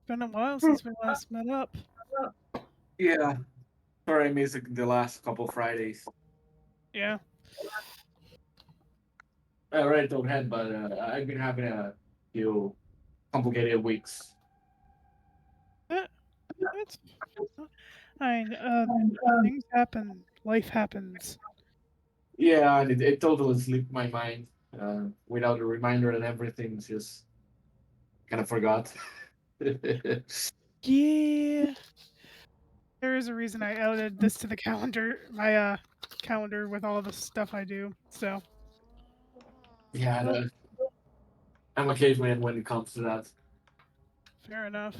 Been a while since we last met up. Yeah, sorry I missed the last couple Fridays. Yeah. I already told Head, but I've been having a few complicated weeks. Eh, It's I mean, things happen. Life happens. Yeah, and it totally slipped my mind without a reminder and everything. Just kind of forgot. Yeah. There is a reason I added this to the calendar, my calendar with all the stuff I do. So, Yeah, well, I'm a caveman when it comes to that. fair enough.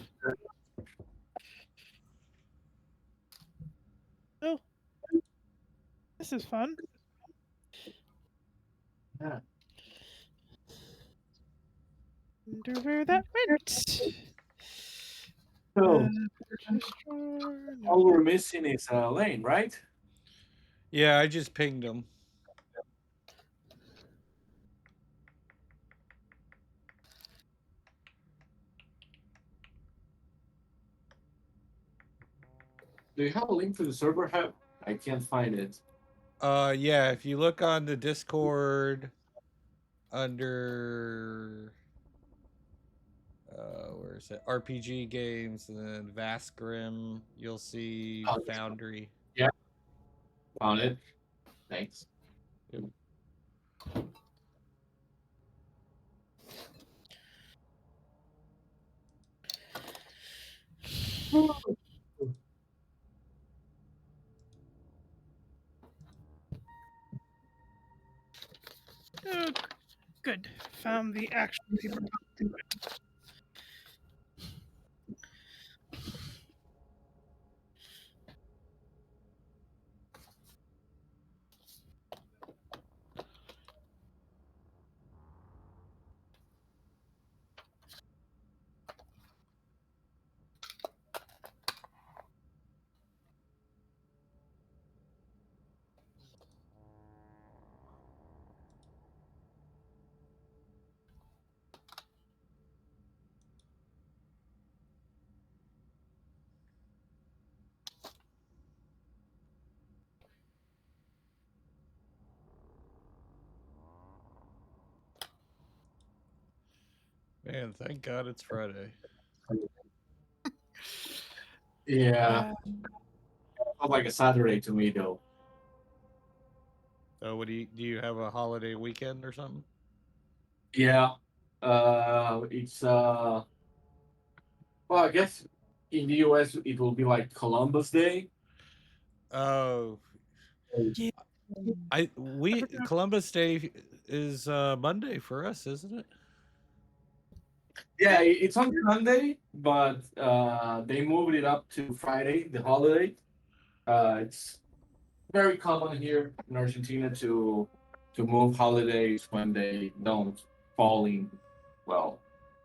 Oh, this is fun. Yeah. Wonder where that went. Uh, So registrar, all no. we're missing is Lane, right? Yeah, I just pinged him. Do you have a link to the server hub? I can't find it. Yeah, if you look on the Discord under where is it? RPG games and then Vast Grimm, you'll see Oh, Foundry. yeah, found it. Thanks. Oh, good. Found the actual paper. Man, thank God it's Friday. Yeah, Uh, felt like a Saturday to me though. Oh, what do you have a holiday weekend or something? Yeah, it's well, I guess in the US it will be like Columbus Day. Oh, yeah. I I we forgot. Columbus Day is Monday for us, isn't it? Yeah, it's on Sunday, but they moved it up to Friday, the holiday. It's very common here in Argentina to move holidays when they don't fall in well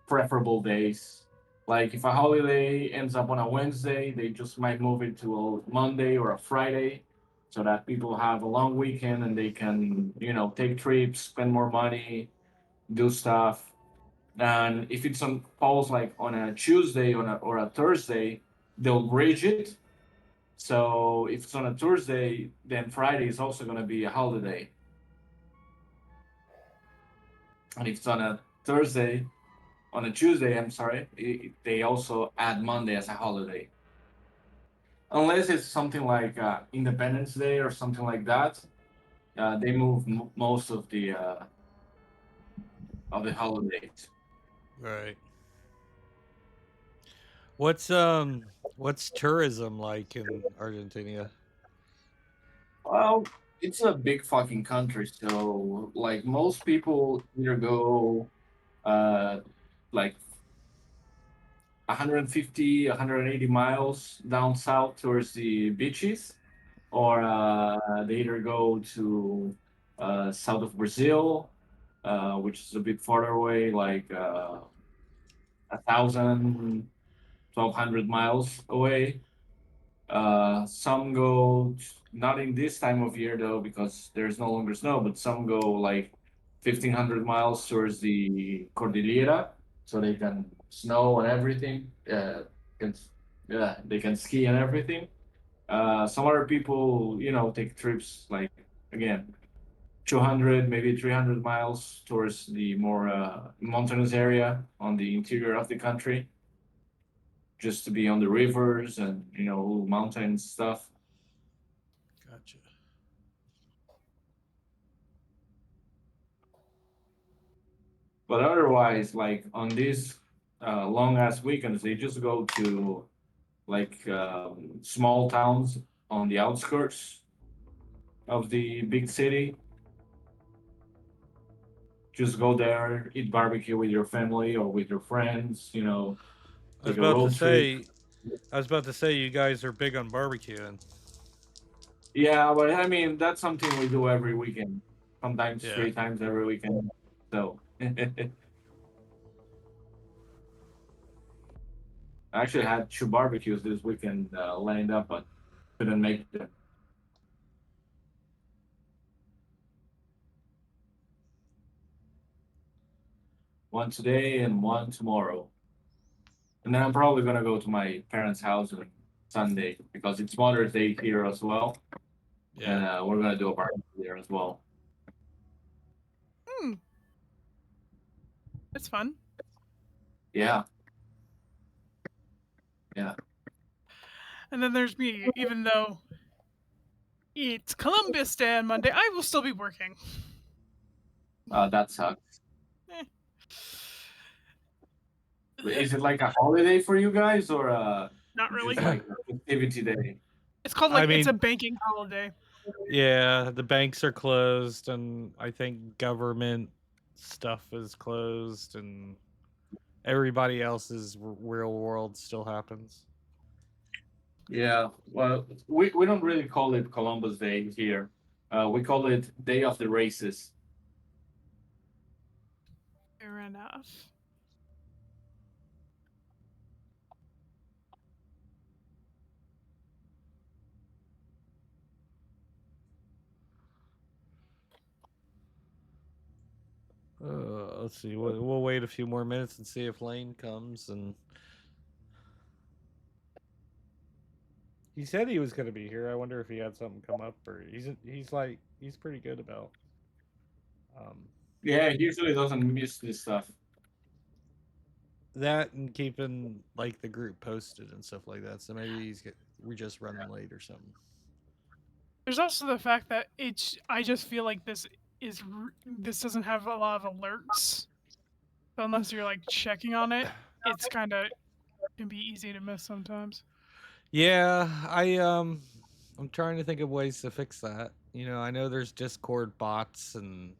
preferable days. Like if a holiday ends up on a Wednesday, they just might move it to a Monday or a Friday, so that people have a long weekend and they can take trips, spend more money, do stuff. And if it's on falls like on a Tuesday or a Thursday, they'll bridge it, so if it's on a Thursday, then Friday is also going to be a holiday. And if it's on a Thursday, on a Tuesday, I'm sorry, they also add Monday as a holiday. Unless it's something like Independence Day or something like that, they move most of the holidays. Right. What's tourism like in Argentina? Well, it's a big fucking country, so like most people either go uh, like 150, 180 miles down south towards the beaches, or they either go to south of Brazil, which is a bit farther away, like 1,000, 1,200 miles away. Some go not in this time of year though, because there's no longer snow, but some go like 1,500 miles towards the Cordillera, so they can snow and everything. can, yeah, they can ski and everything. Some other people, take trips like again 200, maybe 300 miles towards the more mountainous area on the interior of the country, just to be on the rivers and mountain stuff. Gotcha. But otherwise, like on these long ass weekends, they just go to like small towns on the outskirts of the big city. Just go there, eat barbecue with your family or with your friends. I was Take a about to road trip. say, you guys are big on barbecuing. Yeah, but I mean that's something we do every weekend. Sometimes Yeah. 3 times every weekend. So I actually had 2 barbecues this weekend lined up, but couldn't make them. One today and one tomorrow. And then I'm probably gonna go to my parents' house on Sunday because it's Mother's Day here as well, and Yeah. we're gonna do a barbecue there as well. Hmm, that's fun. Yeah, yeah, And then there's me. Even though it's Columbus Day on Monday, I will still be working. that sucks. Eh. Is it like a holiday for you guys or Not really. just like a activity day? It's called I like it's a mean, banking holiday. yeah, the banks are closed, and I think government stuff is closed, and everybody else's real world still happens. Yeah, well, we don't really call it Columbus Day here. We call it Day of the Races. Fair enough. Let's see. We'll wait a few more minutes and see if Lane comes. And he said he was going to be here. I wonder if he had something come up, or he's pretty good about. Um, Yeah, he usually doesn't miss this stuff. that and keeping like the group posted and stuff like that. So maybe we're just running late or something. There's also the fact that I just feel like this doesn't have a lot of alerts. So unless you're like checking on it, it's kind of can be easy to miss sometimes. Yeah, I'm trying to think of ways to fix that. I know there's Discord bots and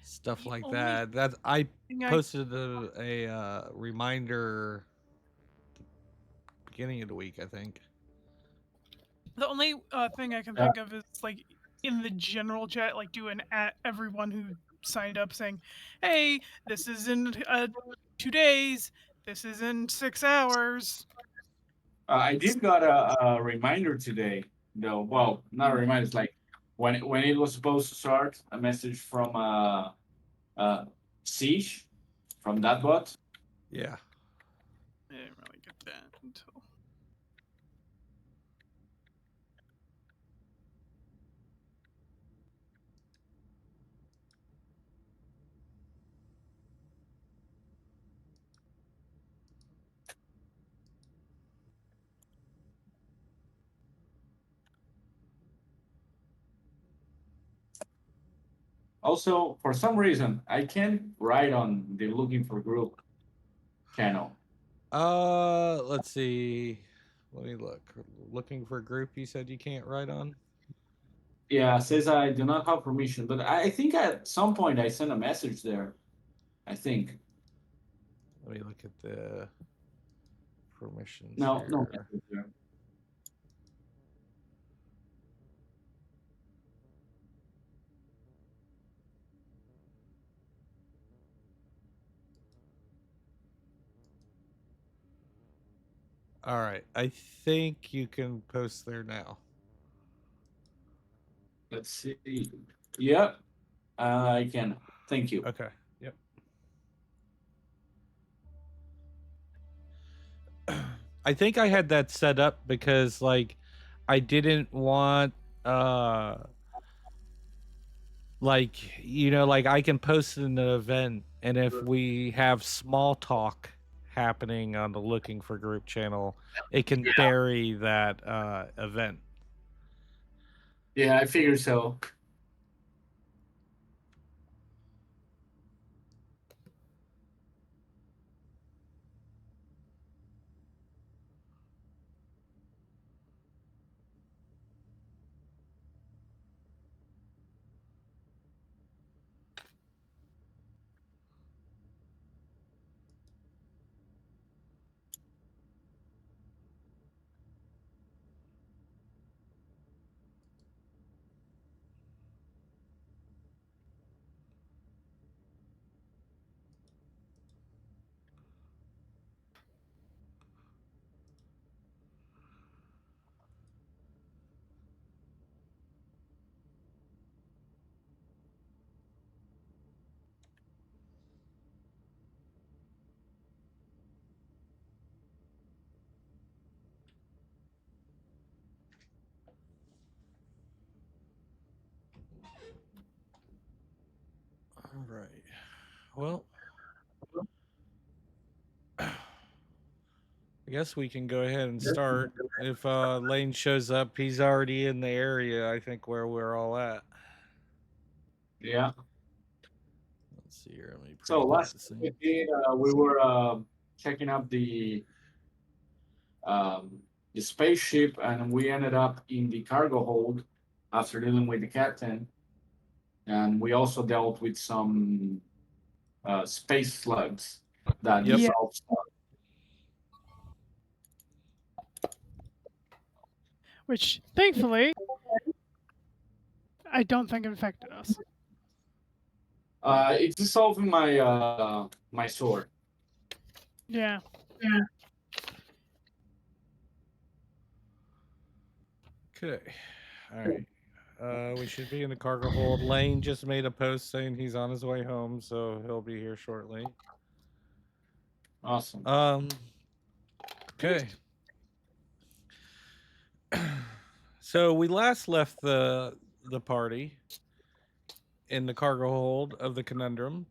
stuff The like only that. That I thing I posted a reminder beginning of the week, I think. the only thing I can Uh, think of is like in the general chat, like do an at everyone who signed up saying, "Hey, this is in 2 days. This is in 6 hours." I did got a reminder today, though. Well, not a Hmm. reminder. It's like when it was supposed to start, a message from Siege from that bot. Yeah. I didn't really get that until. Also, for some reason, I can't write on the looking for group channel. Let's see. Let me look. Looking for a group you said you can't write on? Yeah, says I do not have permission, but I think at some point I sent a message there. I think. Let me look at the permissions No, no here. message there. All right. I think you can post there now. Let's see. Yep, I can. Thank you. Okay. Yep. I think I had that set up because like I didn't want like like I can post an event, and if we have small talk happening on the looking for group channel, it can bury that event. Yeah, I figured so. All right. Well, I guess we can go ahead and start. If Lane shows up, he's already in the area, I think, where we're all at. Yeah. Let's see here. Let me So preview last this we thing. did, we were checking up um, the spaceship, and we ended up in the cargo hold after dealing with the captain. And we also dealt with some space slugs that Yep. Yeah, dissolved stuff. which thankfully I don't think infected us. It's dissolving my sword. Yeah. Okay. All right. We should be in the cargo hold. Lane just made a post saying he's on his way home, so he'll be here shortly. Awesome. Okay. So we last left the party in the cargo hold of the Conundrum.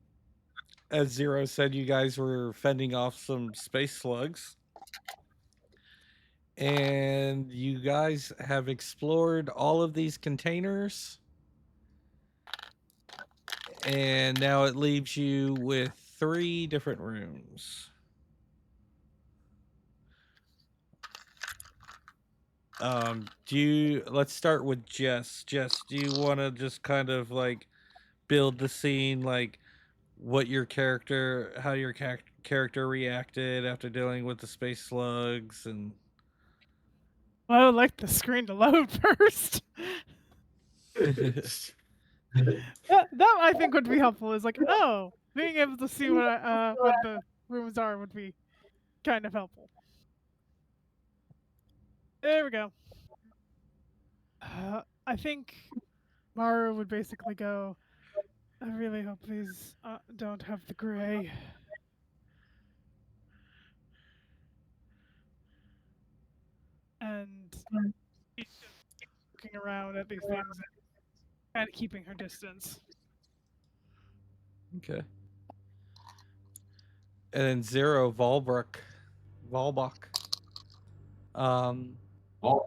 As Zero said, you guys were fending off some space slugs. And you guys have explored all of these containers. And now it leaves you with 3 different rooms. Let's start with Jess. Jess, do you want to just kind of like build the scene, like how your character reacted after dealing with the space slugs? And Well, I would like the screen to load first. That I think would be helpful. Is like, oh, being able to see what the rooms are would be kind of helpful. There we go. I think Maru would basically go. I really hope these don't have the gray. And she's just looking around at these things and kind of keeping her distance. Okay. And then Zero Volbach. Um, Oh,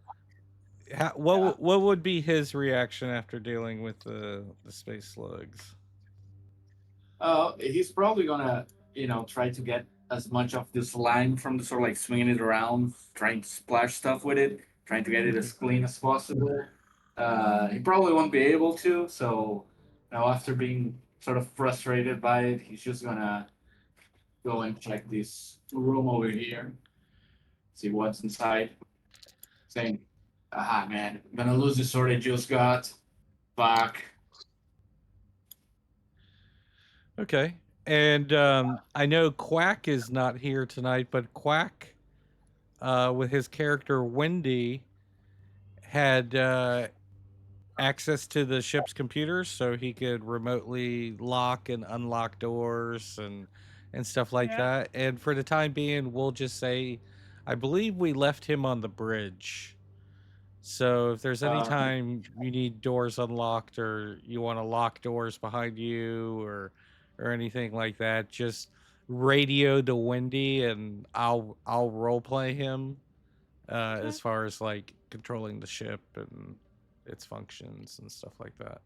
what would be his reaction after dealing with the space slugs? he's probably gonna, try to get as much of this slime from the sword, like swinging it around, trying to splash stuff with it, trying to get it as clean as possible. He probably won't be able to, so now after being sort of frustrated by it, he's just gonna go and check this room over here, see what's inside. Saying, "Ah, man, I'm gonna lose the sword I just got. Fuck." Okay. And I know Quack is not here tonight, but Quack, with his character Wendy, had access to the ship's computers, so he could remotely lock and unlock doors and stuff like Yeah. that. And for the time being, we'll just say I believe we left him on the bridge. So if there's any Uh, time you need doors unlocked or you want to lock doors behind you or anything like that, just radio to Wendy and I'll role play him Okay. as far as like controlling the ship and its functions and stuff like that.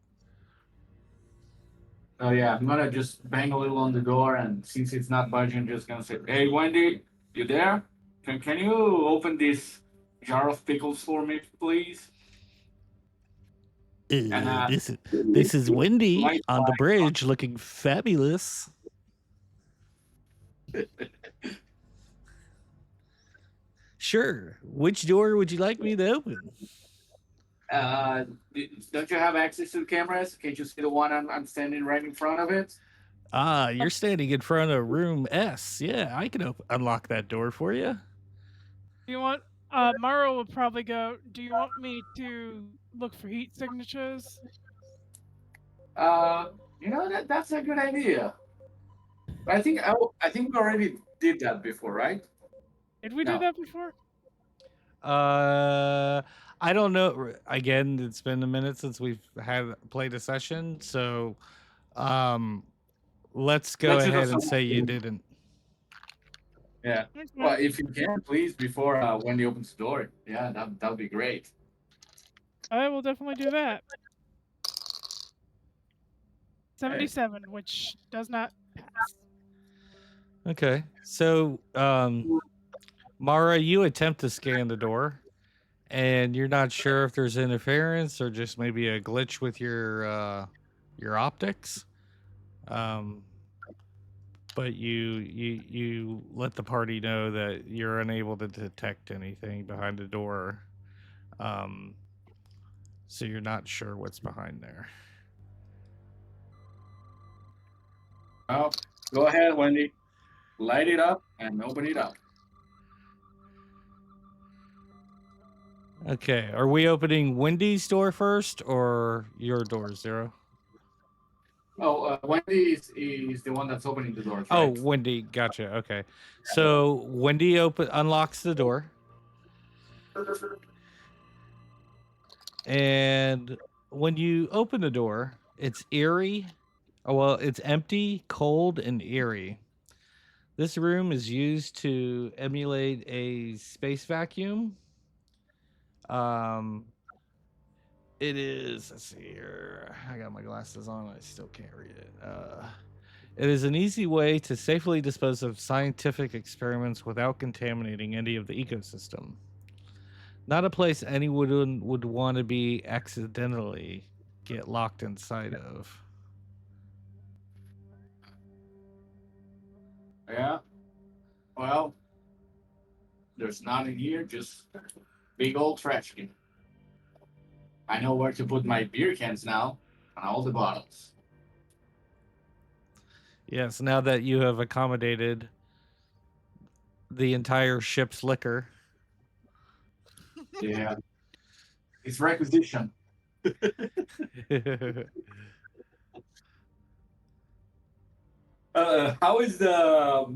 oh yeah, I'm gonna just bang a little on the door, and since it's not budging, I'm just gonna say, "Hey, Wendy, you there? Can you open this jar of pickles for me, please?" And This is Wendy light on the bridge looking fabulous. Sure. Which door would you like me to open? Uh, don't you have access to the cameras? Can't you see the one I'm standing right in front of it? Ah, you're standing in front of room S. Yeah, I can unlock that door for you. Do you want Maro will probably go, do you want me to look for heat signatures? Uh, that's a good idea. But I think we already did that before, right? Did we do No. that before? Uh, I don't know. Again, it's been a minute since we've had played a session, so um, let's go Let's do ahead and the say you didn't. Yeah. Okay. Well, if you can, please, before Wendy opens the door. Yeah, that would be great. I will definitely do that. Hey. 77, which does not pass. Okay, so Mara, you attempt to scan the door, and you're not sure if there's interference or just maybe a glitch with your optics. Um, but you let the party know that you're unable to detect anything behind the door. Um, so you're not sure what's behind there. Well, go ahead, Wendy. Light it up and open it up. Okay, are we opening Wendy's door first or your door, Zero? Oh, Wendy is the one that's opening the doors, Oh, right? Wendy, gotcha. Okay, so Wendy unlocks the door, and when you open the door, it's eerie. Oh, well, it's empty, cold, and eerie. This room is used to emulate a space vacuum. Um, it is. Let's see here. I got my glasses on. I still can't read it. It is an easy way to safely dispose of scientific experiments without contaminating any of the ecosystem. Not a place anyone would want to be accidentally get locked inside of. Yeah. Well, there's none in here, just big old trash can. I know where to put my beer cans now, and all the bottles. Yes, now that you have accommodated the entire ship's liquor. Yeah. It's requisition. How is the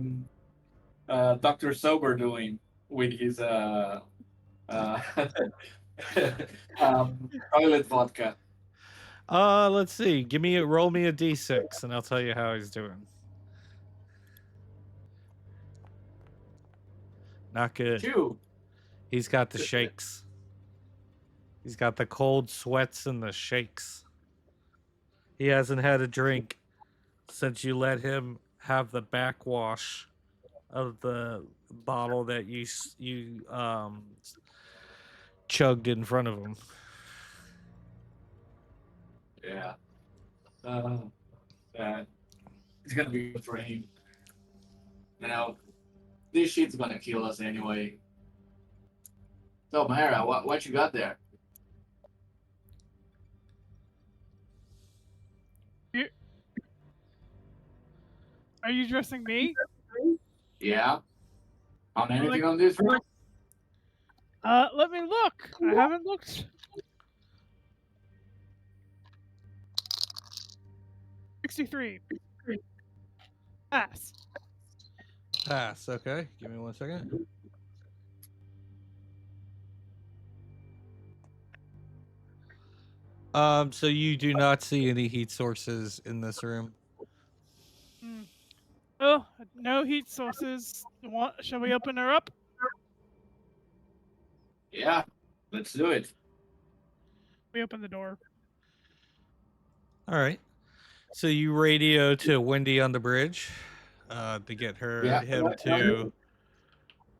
Dr. Sober doing with his uh, toilet vodka? Let's see. Roll me a d6 and I'll tell you how he's doing. Not good. Two. He's got the shakes. He's got the cold sweats and the shakes. He hasn't had a drink since you let him have the backwash of the bottle that you chugged in front of him. Yeah. It's gonna be good for him. You know, this shit's gonna kill us anyway. So, Mara, what you got there? You- Are you dressing me? Yeah. On anything Like, on this room? let me look. I haven't looked. 63. Pass. Pass. Okay. Give me 1 second. So you do not see any heat sources in this room. Mm. Oh, no heat sources. Shall we open her up? Yeah, let's do it. We open the door. All right. So you radio to Wendy on the bridge to get Yeah. him to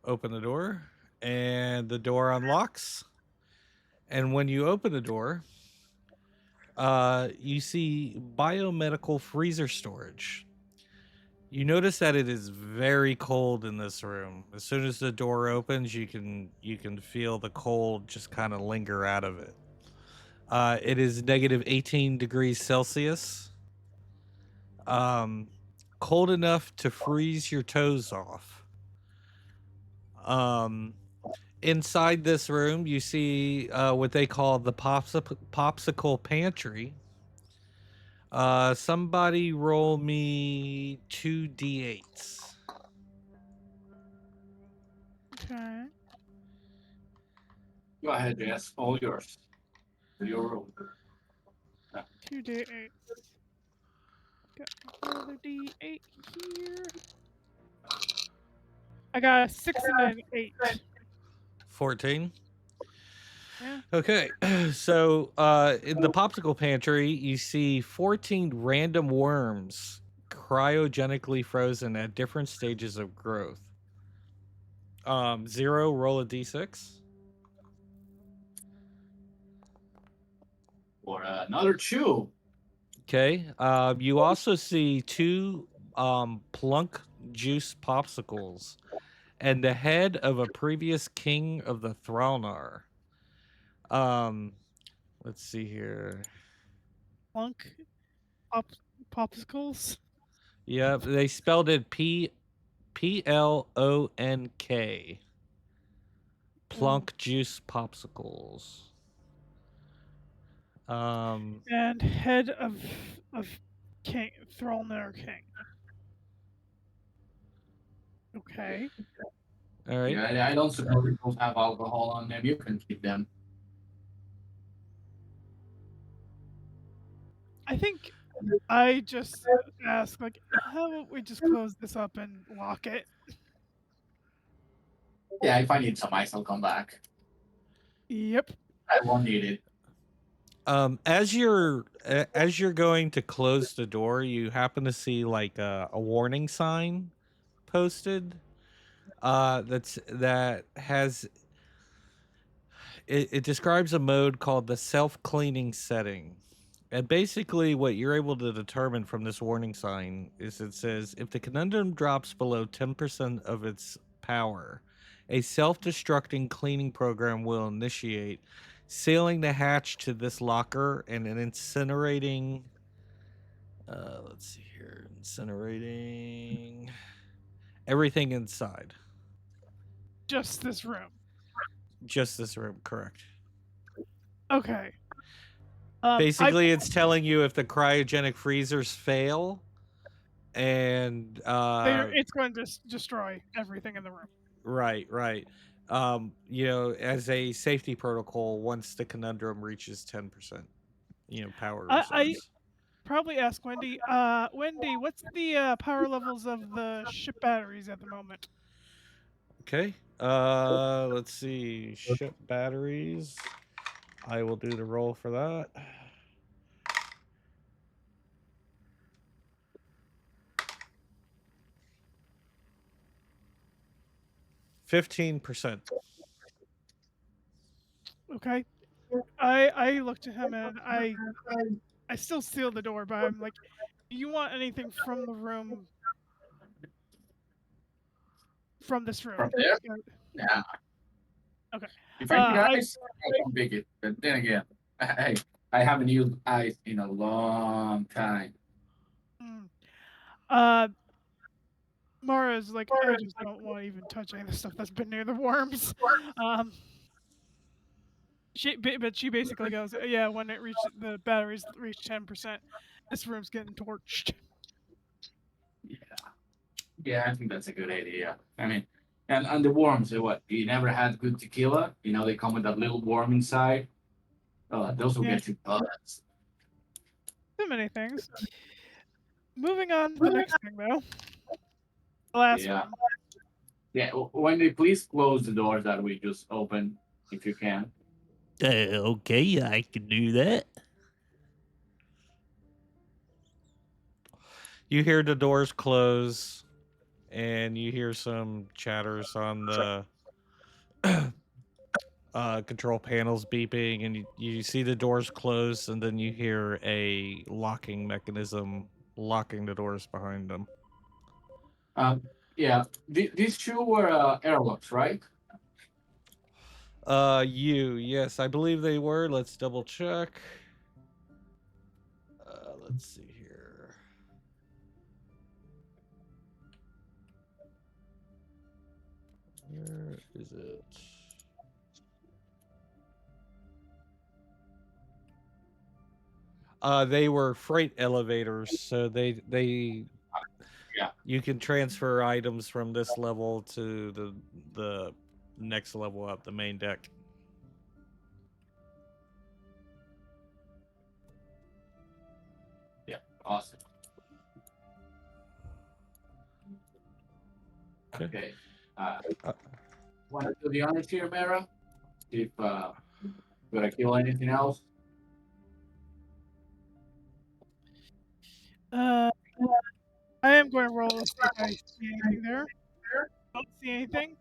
open the door, and the door unlocks. And when you open the door, you see biomedical freezer storage. You notice that it is very cold in this room. As soon as the door opens, you can feel the cold just kind of linger out of it. It is negative 18 degrees Celsius. Um, Cold enough to freeze your toes off. Um, Inside this room, you see what they call the popsicle pantry. Somebody roll me 2d8s. Okay. Go ahead, Jess. All yours. Your room. 2d8. Got another d8 here. I got a 6 and an 8. 14. Yeah. Okay, so in the popsicle pantry, you see 14 random worms cryogenically frozen at different stages of growth. 0, roll a d6. Or another 2. Okay. You also see 2 plunk juice popsicles and the head of a previous king of the Thralnar. Um, let's see here. Plunk. Popsicles. Yep, they spelled it Plonk. Plunk juice popsicles. And head of King Thrallner King. Okay. All right. Yeah, I don't suppose those have alcohol on them. You can keep them. I think I just ask, like, how about we just close this up and lock it? Yeah, if I need some ice, I'll come back. Yep. I won't need it. As you're going to close the door, you happen to see like a warning sign posted. That has it describes a mode called the self-cleaning setting. And basically what you're able to determine from this warning sign is it says if the conundrum drops below 10% of its power, a self-destructing cleaning program will initiate, sealing the hatch to this locker and incinerating let's see here, incinerating everything inside. Just this room. Just this room, correct. Okay. Basically, it's telling you if the cryogenic freezers fail, and it's going to destroy everything in the room. right. As a safety protocol, once the conundrum reaches 10%, power reserves. I probably ask Wendy. Wendy, what's the power levels of the ship batteries at the moment? Okay. Let's see. Ship batteries. I will do the roll for that. 15%. Okay. I looked at him and I still seal the door, but I'm like, do you want anything from the room? From this room? From there? Yeah. Okay. If I need ice, I'll come pick it. But then again, I haven't used ice in a long time. Mara's like, I just don't want to even touch any of the stuff that's been near the worms. She basically goes, yeah, when the batteries reach 10%, this room's getting torched. Yeah, I think that's a good idea. I mean, and the worms, what? You never had good tequila? They come with that little worm inside. Those will Yeah. get you buzzed. Too many things. Moving on to the next thing, though. The last Yeah. one. Yeah, Wendy, please close the doors that we just opened, if you can. Okay, I can do that. You hear the doors close, and you hear some chatters on the control panels beeping, and you see the doors close, and then you hear a locking mechanism locking the doors behind them. Yeah, these two were airlocks, right? Yes, I believe they were. Let's double check. Let's see here. Where is it? They were freight elevators, so they Yeah. you can transfer items from this level to the next level up, the main deck. Yeah, awesome. Okay. Want to do the honors here, Mara? See if would I kill anything else? I am going to roll to see if I see anything there. Don't see anything.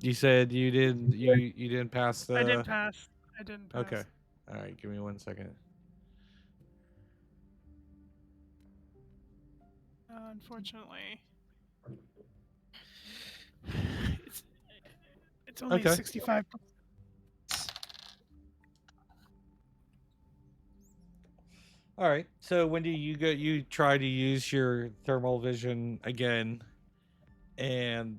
You said you didn't pass the. I didn't pass. I didn't pass. Okay. All right. Give me 1 second. Unfortunately, it's only Okay. 65. All right. So Wendy, you try to use your thermal vision again, and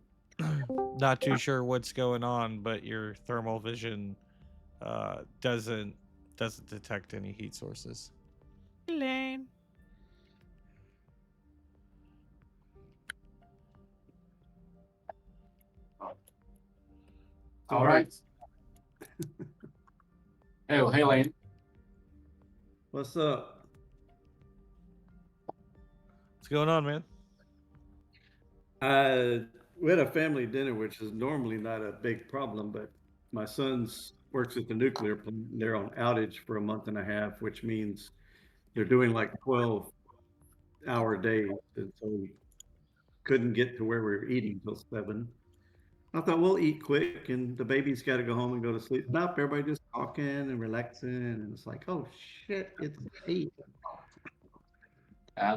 not too sure what's going on, but your thermal vision doesn't detect any heat sources. Lane. All right. Hey, Lane. What's up? What's going on, man? We had a family dinner, which is normally not a big problem, but my son's works at the nuclear plant. They're on outage for a month and a half, which means they're doing like 12-hour days. And so we couldn't get to where we were eating till 7. I thought we'll eat quick and the baby's got to go home and go to sleep. Nope, everybody just talking and relaxing. And it's like, oh shit, it's 8.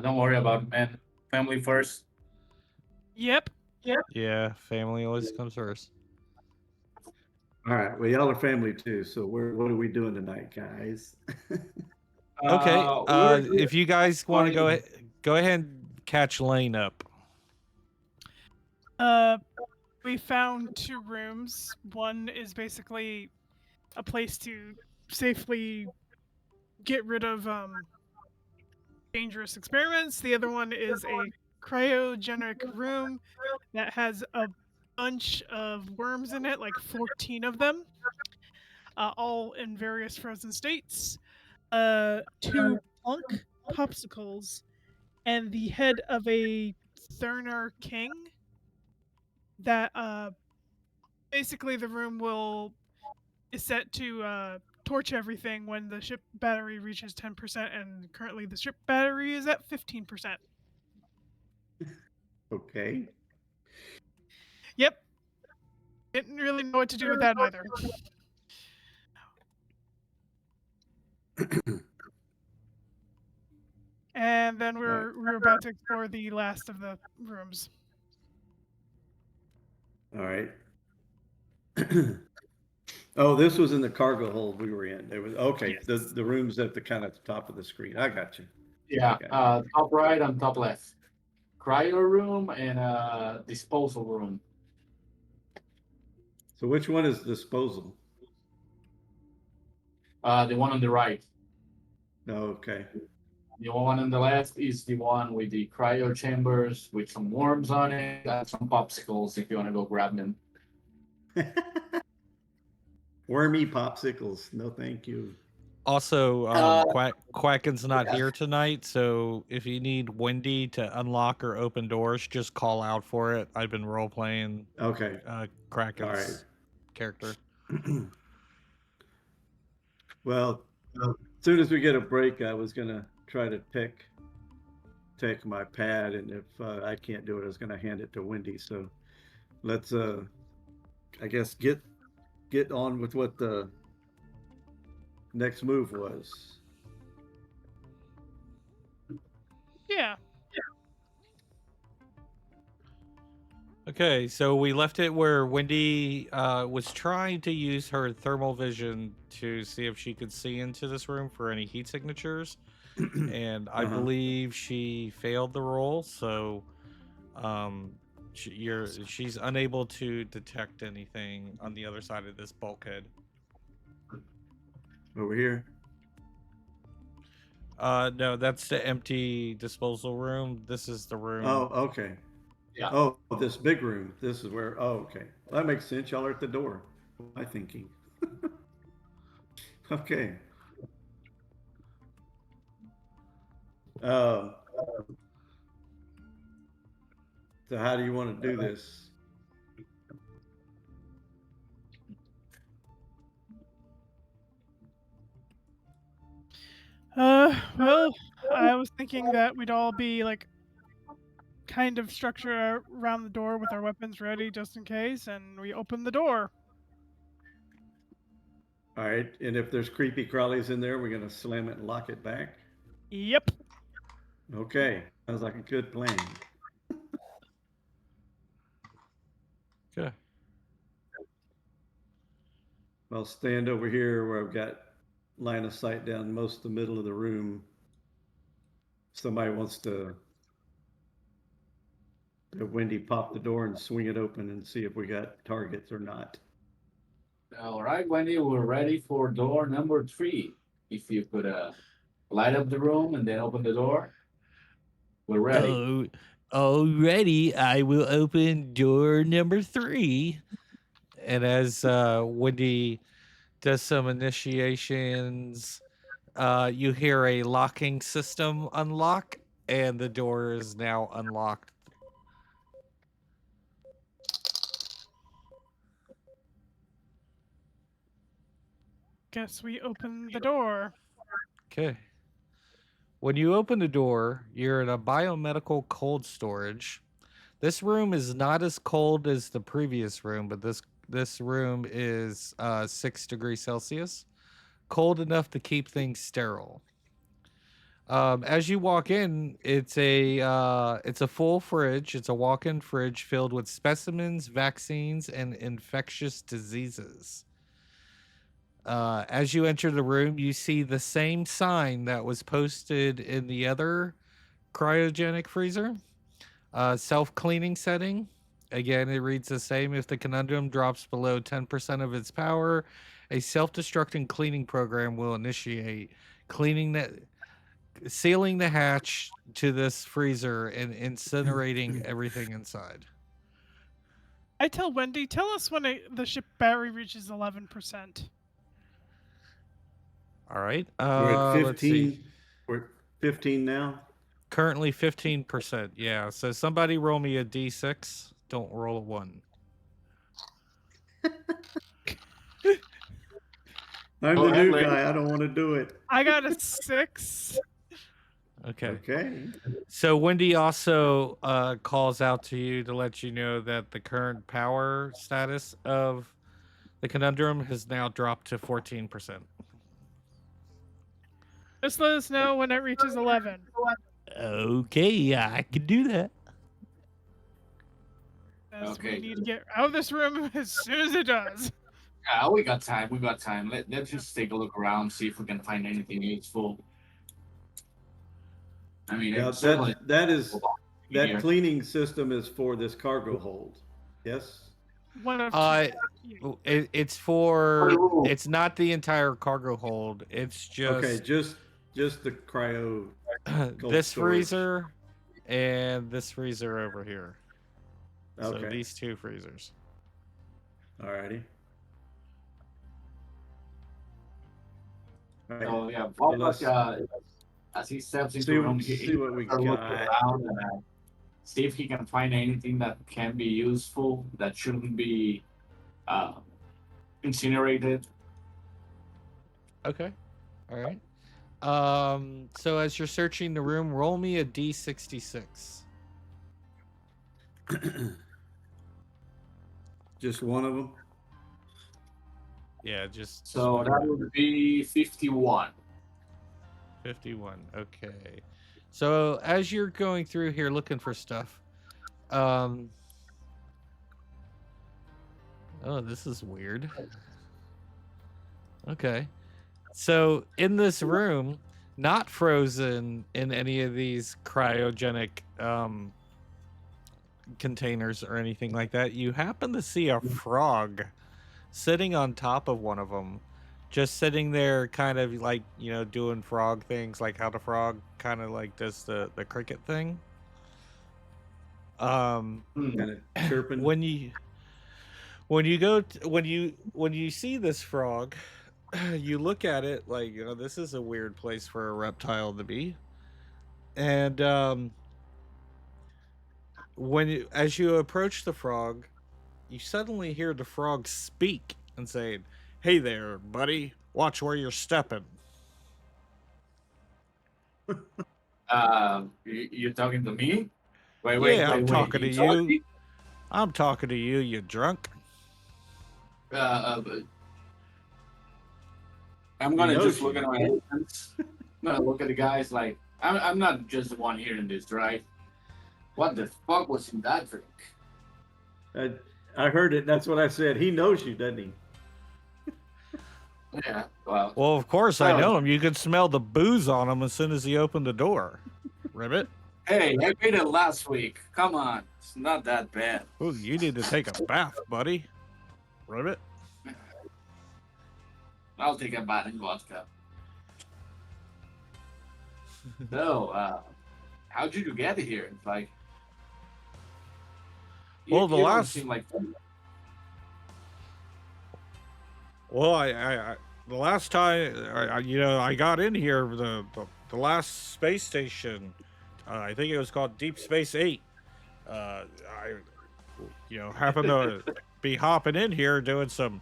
Don't worry about it, man. Family first. Yep. Yeah, family always comes first. All right. Well, y'all are family too. So what are we doing tonight, guys? Okay. If you guys want to playing- go ahead and catch Lane up. We found 2 rooms. One is basically a place to safely get rid of dangerous experiments. The other one is a cryogenic room that has a bunch of worms in it, like 14 of them, all in various frozen states. 2 plunk popsicles, and the head of a Thurner King. That basically the room is set to torch everything when the ship battery reaches 10%, and currently the ship battery is at 15%. Okay. Yep. Didn't really know what to do with that either. And then we're about to explore the last of the rooms. All right. Oh, this was in the cargo hold we were in. There was okay. Yes. The rooms at the kind of the top of the screen. I got you. Yeah, Okay. top right and top left. Cryo room and disposal room. So which one is disposal? The one on the right. Okay. The one on the left is the one with the cryo chambers with some worms on it and some popsicles if you want to go grab them. Wormy popsicles. No, thank you. Also, Uh, Quacken's not yeah. here tonight, so if you need Wendy to unlock or open doors, just call out for it. I've been role playing Okay. Kraken's All right. character. Well, as soon as we get a break, I was gonna try to take my pad, and if I can't do it, I was gonna hand it to Wendy. So let's, I guess, get on with what the next move was. Yeah. Okay, so we left it where Wendy was trying to use her thermal vision to see if she could see into this room for any heat signatures, and I Uh-huh. believe she failed the roll, so she's unable to detect anything on the other side of this bulkhead. Over here. No, that's the empty disposal room. This is the room. Oh, okay. Yeah. Oh, this big room. This is where. Oh, okay. That makes sense. Y'all are at the door. What am I thinking? Okay. So how do you want to do this? Well, I was thinking that we'd all be like kind of structured around the door with our weapons ready just in case, and we open the door. All right. And if there's creepy crawlies in there, we're gonna slam it and lock it back. Yep. Okay. Sounds like a good plan. Okay. I'll stand over here where I've got line of sight down most of the middle of the room. Somebody wants to have Wendy pop the door and swing it open and see if we got targets or not. All right, Wendy, we're ready for door number 3. If you could light up the room and then open the door, we're ready. Alrighty, I will open door number 3. And as Wendy does some initiations, you hear a locking system unlock, and the door is now unlocked. Guess we open the door. Okay. When you open the door, you're in a biomedical cold storage. This room is not as cold as the previous room, but this room is 6 degrees Celsius, cold enough to keep things sterile. As you walk in, it's a full fridge. It's a walk-in fridge filled with specimens, vaccines, and infectious diseases. As you enter the room, you see the same sign that was posted in the other cryogenic freezer. Self-cleaning setting. Again, it reads the same. If the conundrum drops below 10% of its power, a self-destructing cleaning program will initiate, sealing the hatch to this freezer and incinerating everything inside. I tell Wendy, tell us when the ship battery reaches 11%. All right. We're at Let's see. 15. We're at 15 now. Currently 15%. Yeah. So somebody roll me a d6. Don't roll a 1. I'm Go the ahead, new lady. guy. I don't want to do it. I got a 6. Okay. Okay. So Wendy also calls out to you to let you know that the current power status of the conundrum has now dropped to 14%. Just let us know when it reaches 11. Okay, I can do that. As Okay. we need to get out of this room as soon as it does. Yeah, we got time. We got time. Let's just take a look around, see if we can find anything useful. I mean, Yeah, it's certainly that here. cleaning system is for this cargo hold. Yes. One of It's not the entire cargo hold. It's Okay, just just the cryo. cold this storage. freezer and this freezer over here. So Okay. these two freezers. Alrighty. All right. So yeah, So Bob, let's as he steps into see, the room, see what we start looking got. around and see if he can find anything that can be useful that shouldn't be uh, incinerated. Okay. All right. So as you're searching the room, roll me a d66. Just one of them. Yeah, just So one that room. would be 51. 51. Okay. So as you're going through here looking for stuff, oh, this is weird. Okay. So in this room, not frozen in any of these cryogenic containers or anything like that, you happen to see a frog sitting on top of one of them, just sitting there kind of like, you know, doing frog things, like how the frog kind of like does the cricket thing. Kind of chirping. When you see this frog, you look at it like, you know, this is a weird place for a reptile to be. And as you approach the frog, you suddenly hear the frog speak and say, "Hey there, buddy. Watch where you're stepping." You're talking to me? Yeah, I'm talking to You told you. me? I'm talking to you, you drunk. But I'm He gonna knows just look you. at my hands. I'm gonna look at the guys like I'm not just the one hearing this, right? What the fuck was in that drink? I heard it. That's what I said. He knows you, doesn't he? Yeah, well, Well, of course I Well- know him. You could smell the booze on him as soon as he opened the door. Ribbit. hey, I made it last week. Come on, it's not that bad. Ooh, you need to take a bath, buddy. Ribbit. I'll take a bath in vodka. So, how'd you get here? It's like, Well, the don't last- seem like Well, I the last time I got in here, the last space station, I think it was called Deep Space 8. I happened to be hopping in here doing some,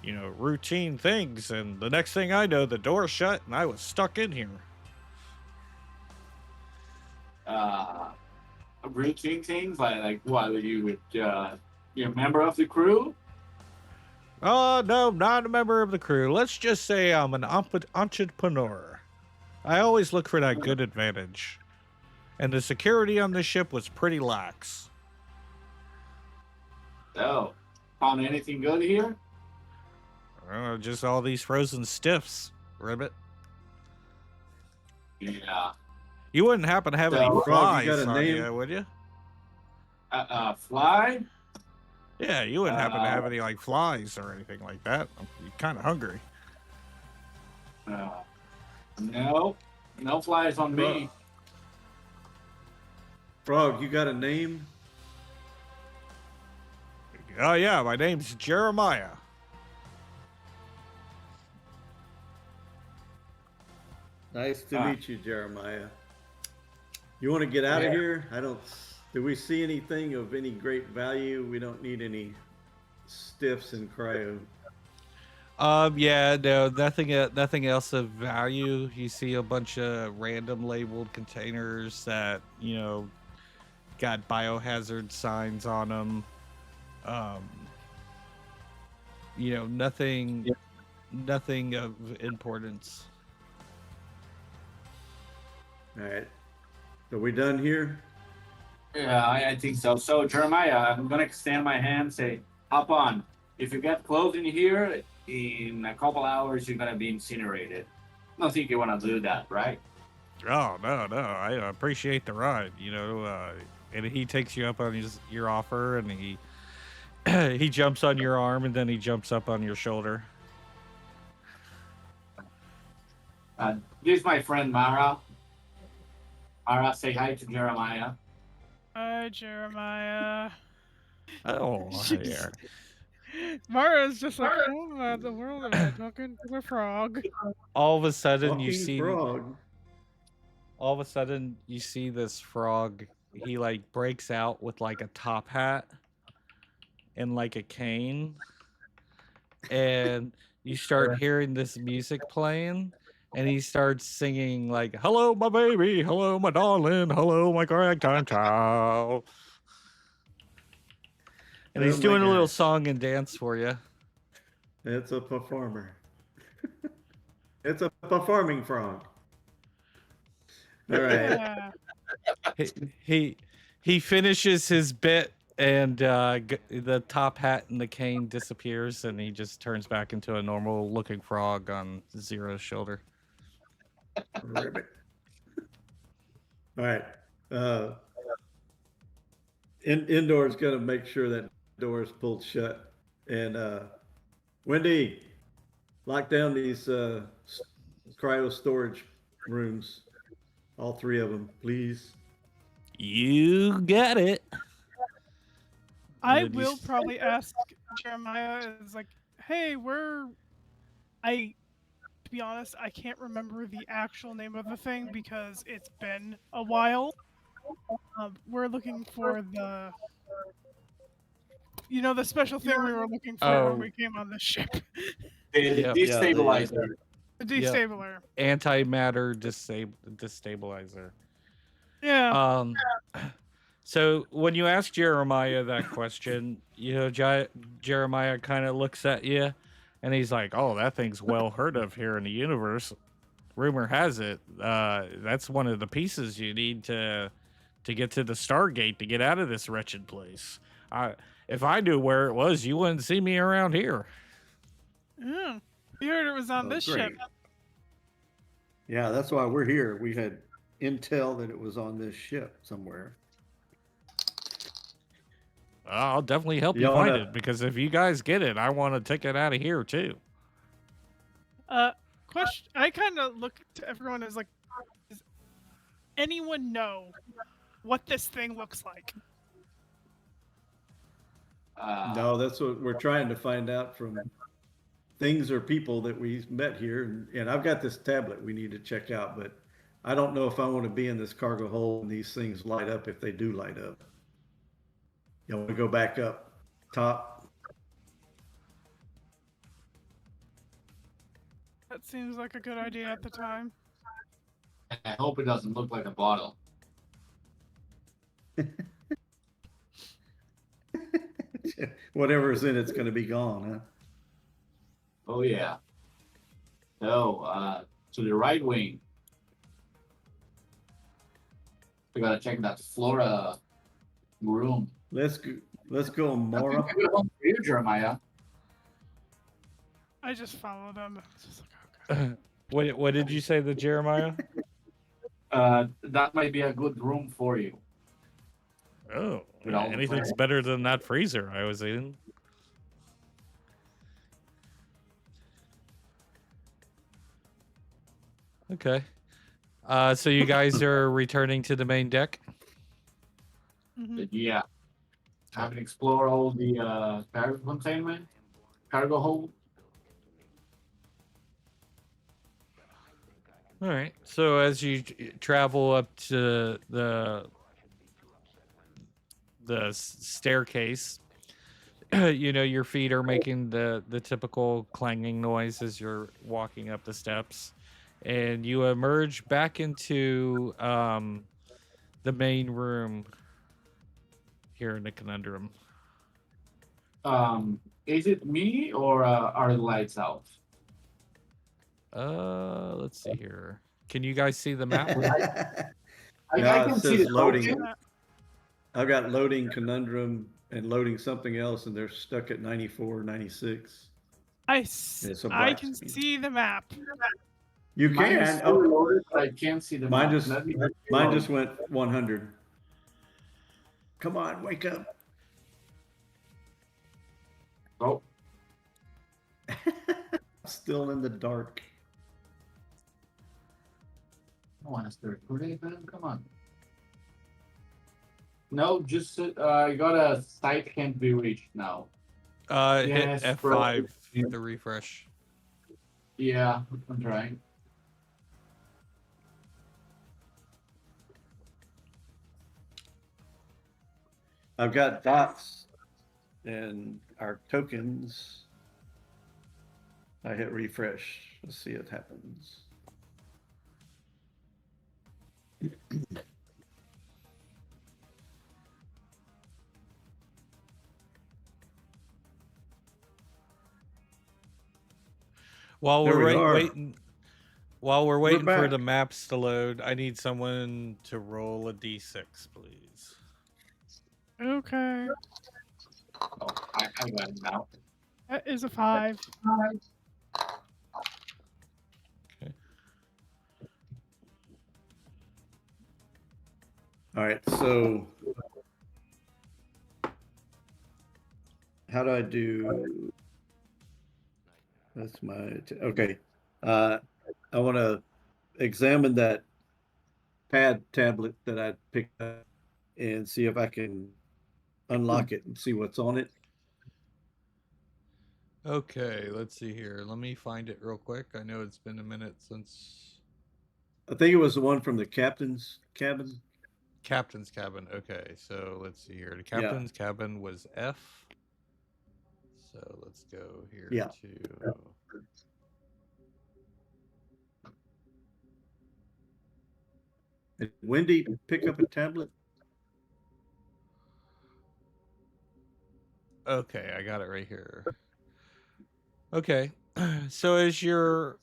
routine things, and the next thing I know, the door shut and I was stuck in here. routine things like what? You're a member of the crew? Oh, no, not a member of the crew. Let's just say I'm an entrepreneur. I always look for that good advantage. And the security on this ship was pretty lax. So, found anything good here? Just all these frozen stiffs, Ribbit. Yeah. You wouldn't happen to have any So, flies Frog, you got a on name? you, would you? Fly? Yeah, you wouldn't happen to have any, like, flies or anything like that. You're kind of hungry. No flies on me. Frog, you got a name? Oh, yeah, my name's Jeremiah. Nice to meet you, Jeremiah. You want to get out of here? Do we see anything of any great value? We don't need any stiffs and cryo. Yeah, no, nothing else of value. You see a bunch of random labeled containers that, got biohazard signs on them. Nothing of importance. All right. Are we done here? Yeah, I think so. So, Jeremiah, I'm gonna extend my hand, say, hop on. If you get close in here, in a couple hours, you're gonna be incinerated. I don't think you wanna do that, right? Oh, no, I appreciate the ride, and he takes you up on your offer, and he he jumps on your arm, and then he jumps up on your shoulder. This is my friend Mara. Mara, say hi to Jeremiah. Hi, Jeremiah. Oh, yeah. Mara's just like, oh, the world am I talking to a frog? All of a sudden, you Talking see. frog. All of a sudden, you see this frog. He like breaks out with like a top hat and like a cane, and you start hearing this music playing, and he starts singing like, "Hello, my baby. Hello, my darling. Hello, my ragtime child." And Oh he's my doing a little gosh. song and dance for you. It's a performer. It's a performing frog. All right. Yeah. He he, he finishes his bit, and the top hat and the cane disappears, and he just turns back into a normal looking frog on Zero's shoulder. Ribbit. All right. Indoor's gonna make sure that door is pulled shut. And Wendy, lock down these cryo storage rooms, all 3 of them, please. You got it. I Did you will s- probably ask Jeremiah is like, hey, to be honest, I can't remember the actual name of the thing because it's been a while. We're looking for the special thing we were looking for when Oh, we came on the ship, The Yep. destabilizer. the Yep. destabilizer. Antimatter destabilizer. Yeah. So when you ask Jeremiah that question, Jeremiah kind of looks at you, and he's like, "Oh, that thing's well heard of here in the universe. Rumor has it, that's one of the pieces you need to get to the Stargate to get out of this wretched place. If I knew where it was, you wouldn't see me around here." Yeah. You heard it was on Oh, this great. ship. Yeah, that's why we're here. We had intel that it was on this ship somewhere. I'll definitely help you Y'all find wanna- it, because if you guys get it, I want to take it out of here too. Question. I kind of look to everyone as like, does anyone know what this thing looks like? No, that's what we're trying to find out from things or people that we met here. And I've got this tablet we need to check out, but I don't know if I want to be in this cargo hold and these things light up if they do light up. You know, we go back up top. That seems like a good idea at the time. I hope it doesn't look like a bottle. Whatever's in it's going to be gone, huh? Oh yeah. So to the right wing. We gotta check that flora room. Let's go, Mora. Good one for you, Jeremiah. I just followed them. It's just like, okay. What did you say to Jeremiah? That might be a good room for you. Oh, With all the anything's plans. better than that freezer I was in. Okay. So you guys are returning to the main deck? Mhm. Yeah. Haven't explored all the cargo containment, cargo hold. All right. So as you travel up to the staircase, your feet are making the typical clanging noise as you're walking up the steps, and you emerge back into the main room here in the conundrum. Is it me or are the lights out? Let's see here. Can you guys see the map? I No, can it see says the loading. token. I've got loading conundrum and loading something else, and they're stuck at 94, 96. It's a I black can screen. see the map. You Mine is can. still Oh, loaded, but I can't see the mine map. just Let me mine just went 100. Come on, wake up. Oh, Still in the dark. I want to start today, man. Come on. No, just I got a site can't be reached now. Hit Yes, F5 to refresh. Yeah, I'm trying. I've got dots and our tokens. I hit refresh. Let's see what happens. While There we're we are. waiting, while we're We're waiting for back. the maps to load, I need someone to roll a d6, please. Okay. Oh, I got it now. That is a 5. Okay. All right, so how do I do? That's my okay. I want to examine that pad tablet that I picked up and see if I can unlock it and see what's on it. Okay, let's see here. Let me find it real quick. I know it's been a minute since I think it was the one from the captain's cabin. Captain's Cabin. Okay, so let's see here. The Yeah. Captain's Cabin was F. So let's go here Yeah. to Did Wendy pick up a tablet? Okay, I got it right here. Okay. So as you're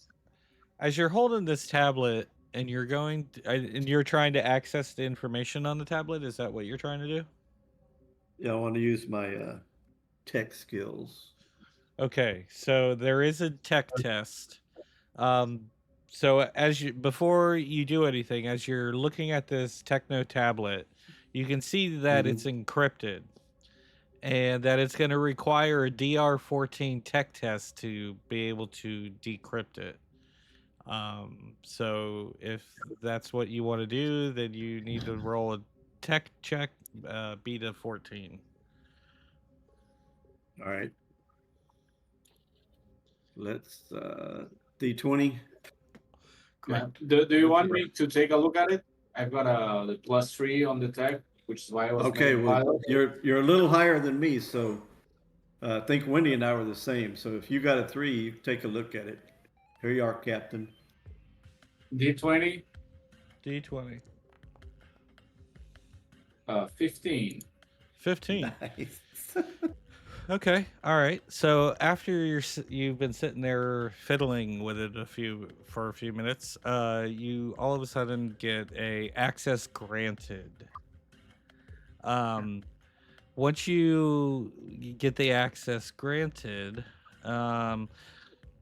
holding this tablet and you're going to, and you're trying to access the information on the tablet, is that what you're trying to do? Yeah, I want to use my tech skills. Okay, so there is a tech test. So before you do anything, as you're looking at this Techno tablet, you can see that it's encrypted, and that it's going to require a DR14 tech test to be able to decrypt it. So if that's what you want to do, then you need to roll a tech check, beta 14. All right. Let's D20. Yeah. Do you want me to take a look at it? I've got the +3 on the tech, which is why I was Okay, making well, pilot. you're a little higher than me, so I think Wendy and I were the same. So if you got a 3, you take a look at it. Here you are, Captain. D20, D20. 15. 15. Nice. Okay. All right. So after you've been sitting there fiddling with it for a few minutes, you all of a sudden get a access granted. Once you get the access granted,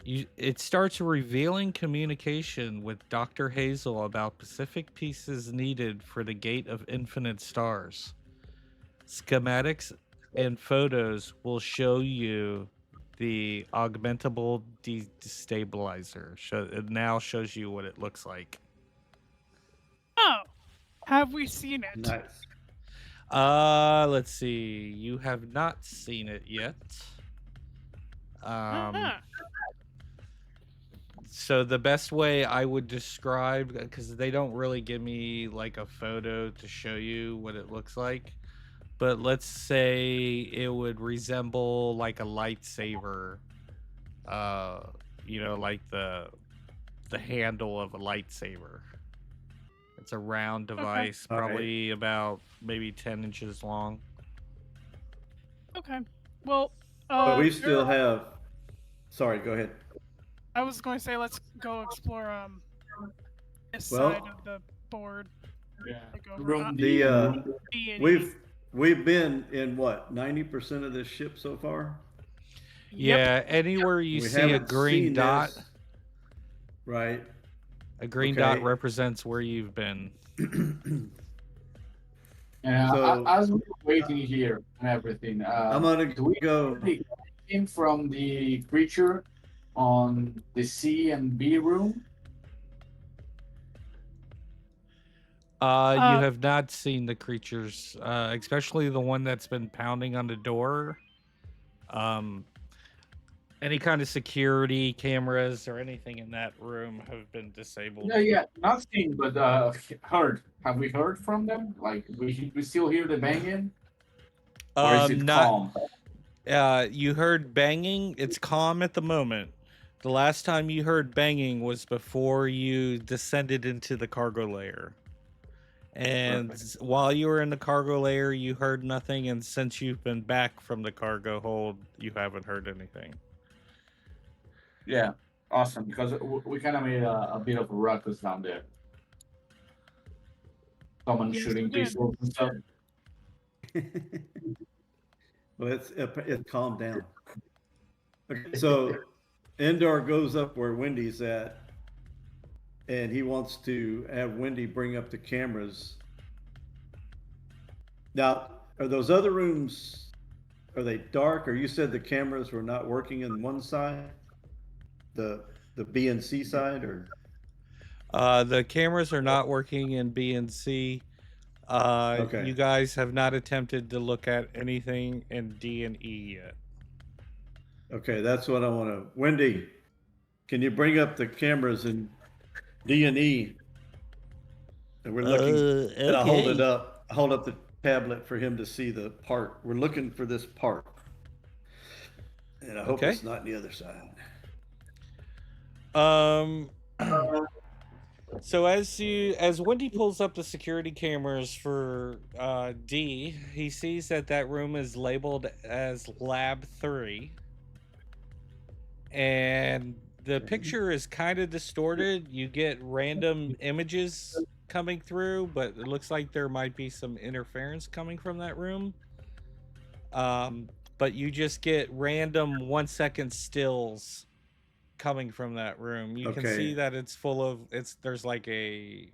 it starts revealing communication with Dr. Hazel about specific pieces needed for the Gate of Infinite Stars. Schematics and photos will show you the augmentable destabilizer. It now shows you what it looks like. Oh, have we seen it? Nice. Let's see. You have not seen it yet. Uh-huh. So the best way I would describe, because they don't really give me like a photo to show you what it looks like, but let's say it would resemble like a lightsaber, like the handle of a lightsaber. It's a round device, All right. probably about maybe 10 inches long. Okay. Well, But we still have. Sorry, go ahead. I was going to say let's go explore this Well- side of the board. Yeah. Like over Room on D. D and E. We've been in what 90% of this ship so far. Yep. Yeah, anywhere you We see a haven't green seen dot, this. Right. a green dot Okay. represents where you've been. Yeah, So- as we're waiting here and everything, I'm gonna do we go. get anything from the creature on the C and B room? You have not seen the creatures, especially the one that's been pounding on the door. Any kind of security cameras or anything in that room have been disabled. Yeah, not seen, but heard. Have we heard from them? Like we still hear the banging, or is it Not. calm? You heard banging. It's calm at the moment. The last time you heard banging was before you descended into the cargo layer. And Perfect. while you were in the cargo layer, you heard nothing. And since you've been back from the cargo hold, you haven't heard anything. Yeah, awesome. Because we kind of made a bit of a ruckus down there. Someone Yes, we shooting did. pistols and stuff. Well, it's calmed down. Okay, so Endor goes up where Wendy's at, and he wants to have Wendy bring up the cameras. Now, are those other rooms, are they dark? Or you said the cameras were not working in one side? The B and C side, or? The cameras are not working in B and C. Okay. You guys have not attempted to look at anything in D and E yet. Okay, that's what I want to. Wendy, can you bring up the cameras in D and E? And we're looking. Okay. And I hold it up. I hold up the tablet for him to see the part. We're looking for this part, and I hope Okay. it's not on the other side. So as Wendy pulls up the security cameras for D, he sees that room is labeled as Lab 3. And the picture is kind of distorted. You get random images coming through, but it looks like there might be some interference coming from that room. But you just get random 1-second stills coming from that room. You can see that it's full of there's like a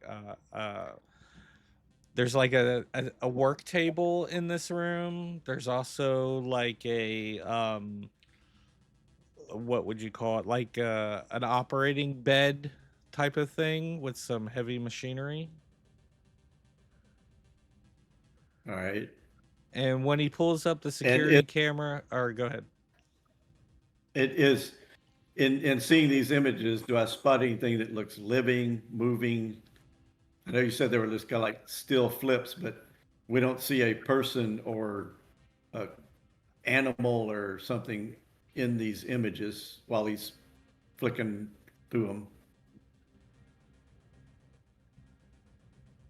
work table in this room. There's also like a what would you call it, like an operating bed type of thing with some heavy machinery. All right. And when he pulls up the security camera, or go ahead. It is in seeing these images, do I spot anything that looks living, moving? I know you said they were just kind of like still flips, but we don't see a person or a animal or something in these images while he's flicking through them.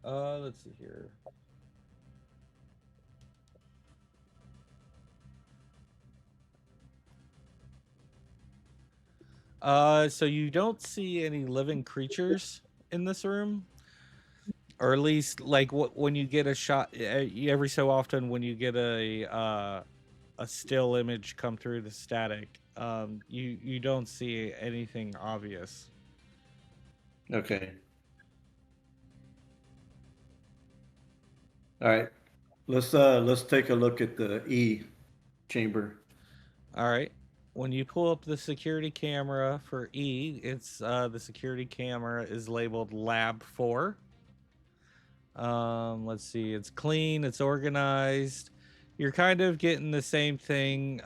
Let's see here. So you don't see any living creatures in this room, or at least like when you get a shot every so often when you get a still image come through the static, you don't see anything obvious. Okay. All right. Let's take a look at the E chamber. All right. When you pull up the security camera for E, it's the security camera is labeled Lab 4. Let's see. It's clean. It's organized. You're kind of getting the same thing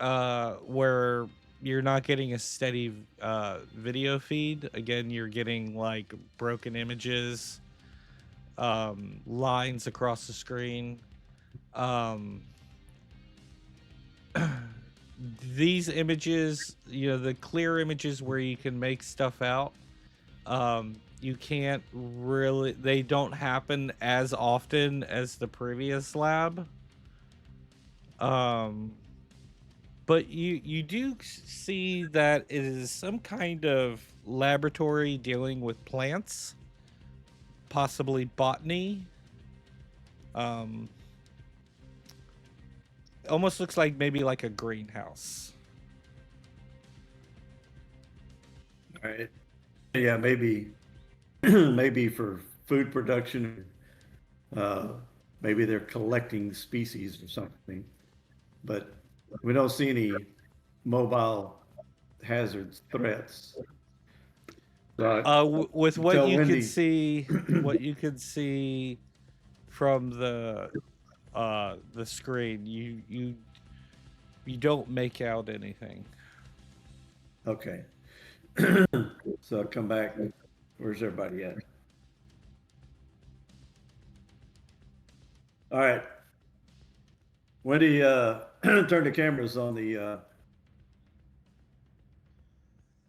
where you're not getting a steady video feed. Again, you're getting like broken images, lines across the screen. These images, the clear images where you can make stuff out, you can't really, they don't happen as often as the previous lab. But you do see that it is some kind of laboratory dealing with plants, possibly botany. Almost looks like maybe like a greenhouse. All right. Yeah, maybe maybe for food production. Maybe they're collecting species or something. But we don't see any mobile hazards, threats. With what tell you Wendy- could see, what you could see from the screen, You don't make out anything. Okay. So I'll come back. Where's everybody at? All right. Wendy, turn the cameras on the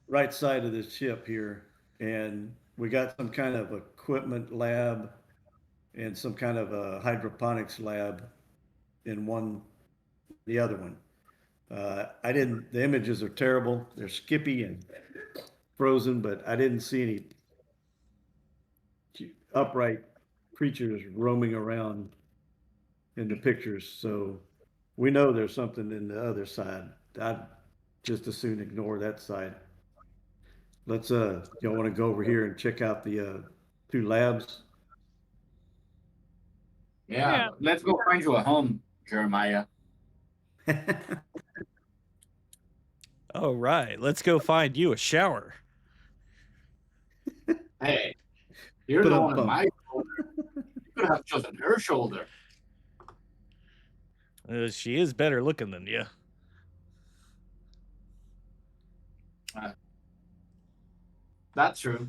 right side of this ship here. And we got some kind of equipment lab and some kind of a hydroponics lab in the other one. The images are terrible. They're skippy and frozen, but I didn't see any upright creatures roaming around in the pictures. So we know there's something in the other side. I'd just as soon ignore that side. Let's y'all want to go over here and check out the two labs? Yeah, let's go find you a home, Jeremiah. All right, let's go find you a shower. Hey, you're Put the up one on pump. my shoulder. You could have chosen her shoulder. She is better looking than you. That's true.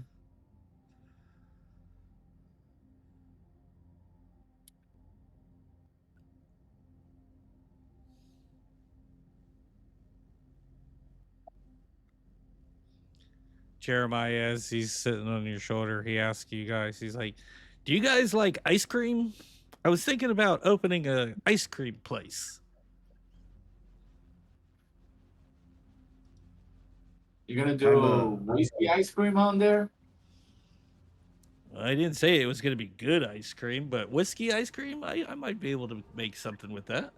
Jeremiah, as he's sitting on your shoulder, he asks you guys, he's like, "Do you guys like ice cream? I was thinking about opening a ice cream place." You're gonna do whiskey ice cream on there? I didn't say it was going to be good ice cream, but whiskey ice cream, I might be able to make something with that.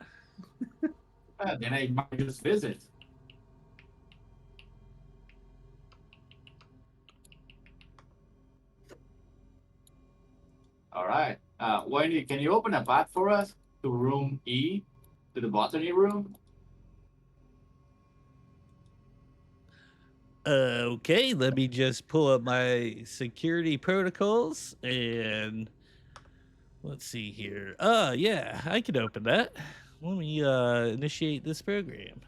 Then I might just visit. All right. Wendy, can you open a path for us to room E, to the botany room? Okay, let me just pull up my security protocols and let's see here. Yeah, I can open that. Let me initiate this program.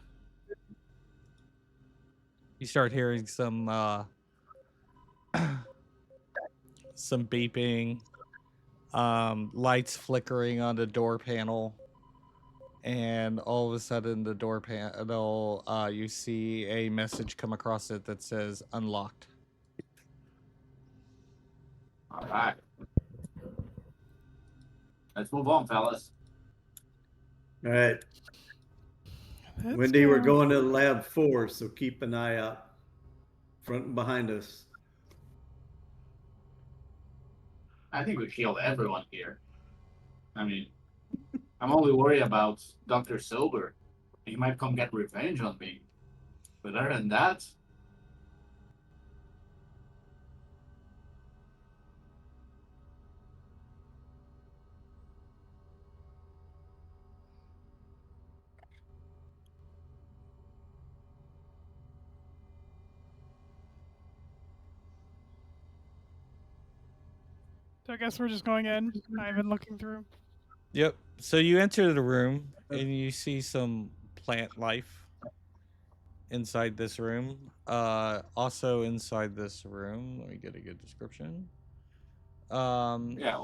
You start hearing some beeping, lights flickering on the door panel, and all of a sudden the door panel, you see a message come across it that says unlocked. All right. Let's move on, fellas. All right. Let's Wendy, we're go. going to lab 4, so keep an eye out front and behind us. I think we killed everyone here. I mean, I'm only worried about Dr. Silver. He might come get revenge on me. But other than that, So I guess we're just going in. I've been looking through. Yep. So you enter the room and you see some plant life inside this room. Also inside this room, let me get a good description. yeah.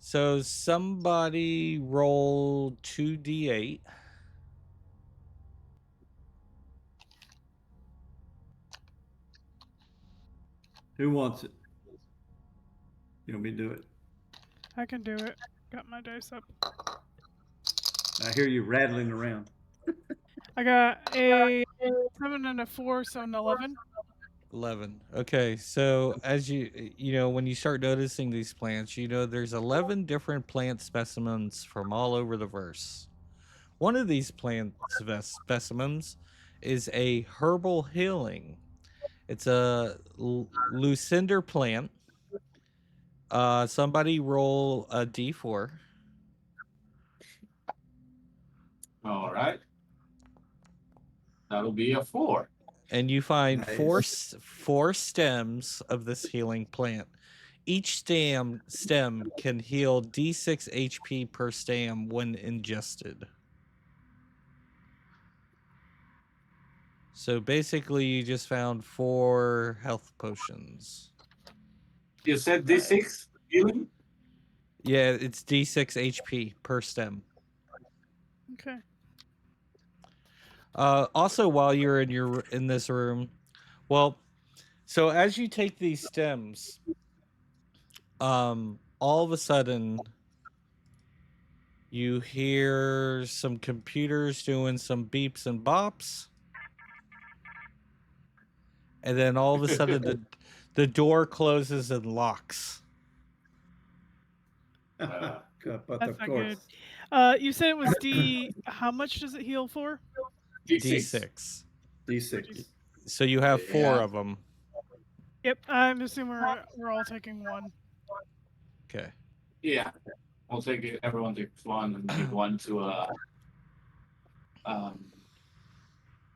So somebody roll 2d8. Who wants it? You want me to do it? I can do it. Got my dice up. I hear you rattling around. I got a 7 and a 4, so an 11. 11. Okay, so as when you start noticing these plants, there's 11 different plant specimens from all over the verse. One of these plant specimens is a herbal healing. It's a lucinder plant. Somebody roll a d4. All right. That'll be a 4. And you find Nice. four stems of this healing plant. Each stem can heal d6 HP per stem when ingested. So basically, you just found 4 health potions. You said D6 healing? Yeah, it's D6 HP per stem. Okay. Also, while you're in this room, well, so as you take these stems, all of a sudden you hear some computers doing some beeps and bops, and then all of a sudden the door closes and locks. But That's of not course, good. You said it was D. How much does it heal for? D6. D6. So you have 4 Yeah. of them. Yep. I'm assuming we're all taking one. Okay. Yeah. We'll take it. Everyone takes one and give one to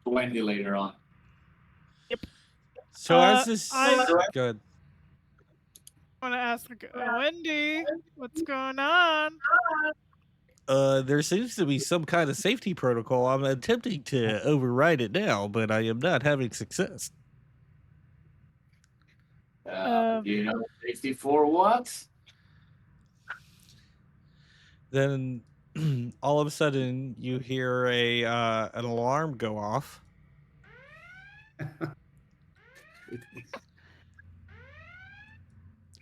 Wendy later on. Yep. So as this, I good. want to ask Wendy, what's going on? There seems to be some kind of safety protocol. I'm attempting to override it now, but I am not having success. Do you know safety for what? Then all of a sudden you hear an alarm go off.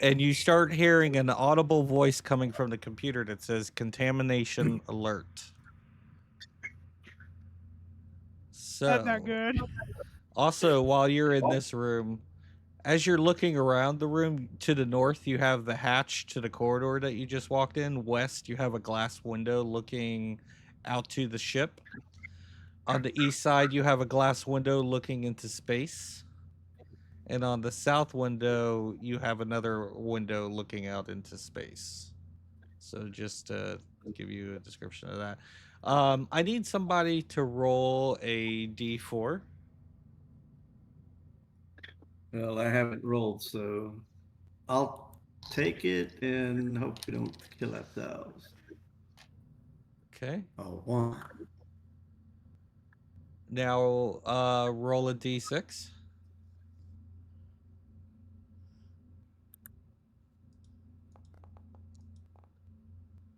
And you start hearing an audible voice coming from the computer that says contamination alert. That's not So, good. also while you're in this room, as you're looking around the room to the north, you have the hatch to the corridor that you just walked in. West, you have a glass window looking out to the ship. On the east side, you have a glass window looking into space. And on the south window, you have another window looking out into space. So just to give you a description of that. I need somebody to roll a d4. Well, I haven't rolled, so I'll take it and hope we don't kill ourselves. Okay. Oh, 1. Now roll a d6.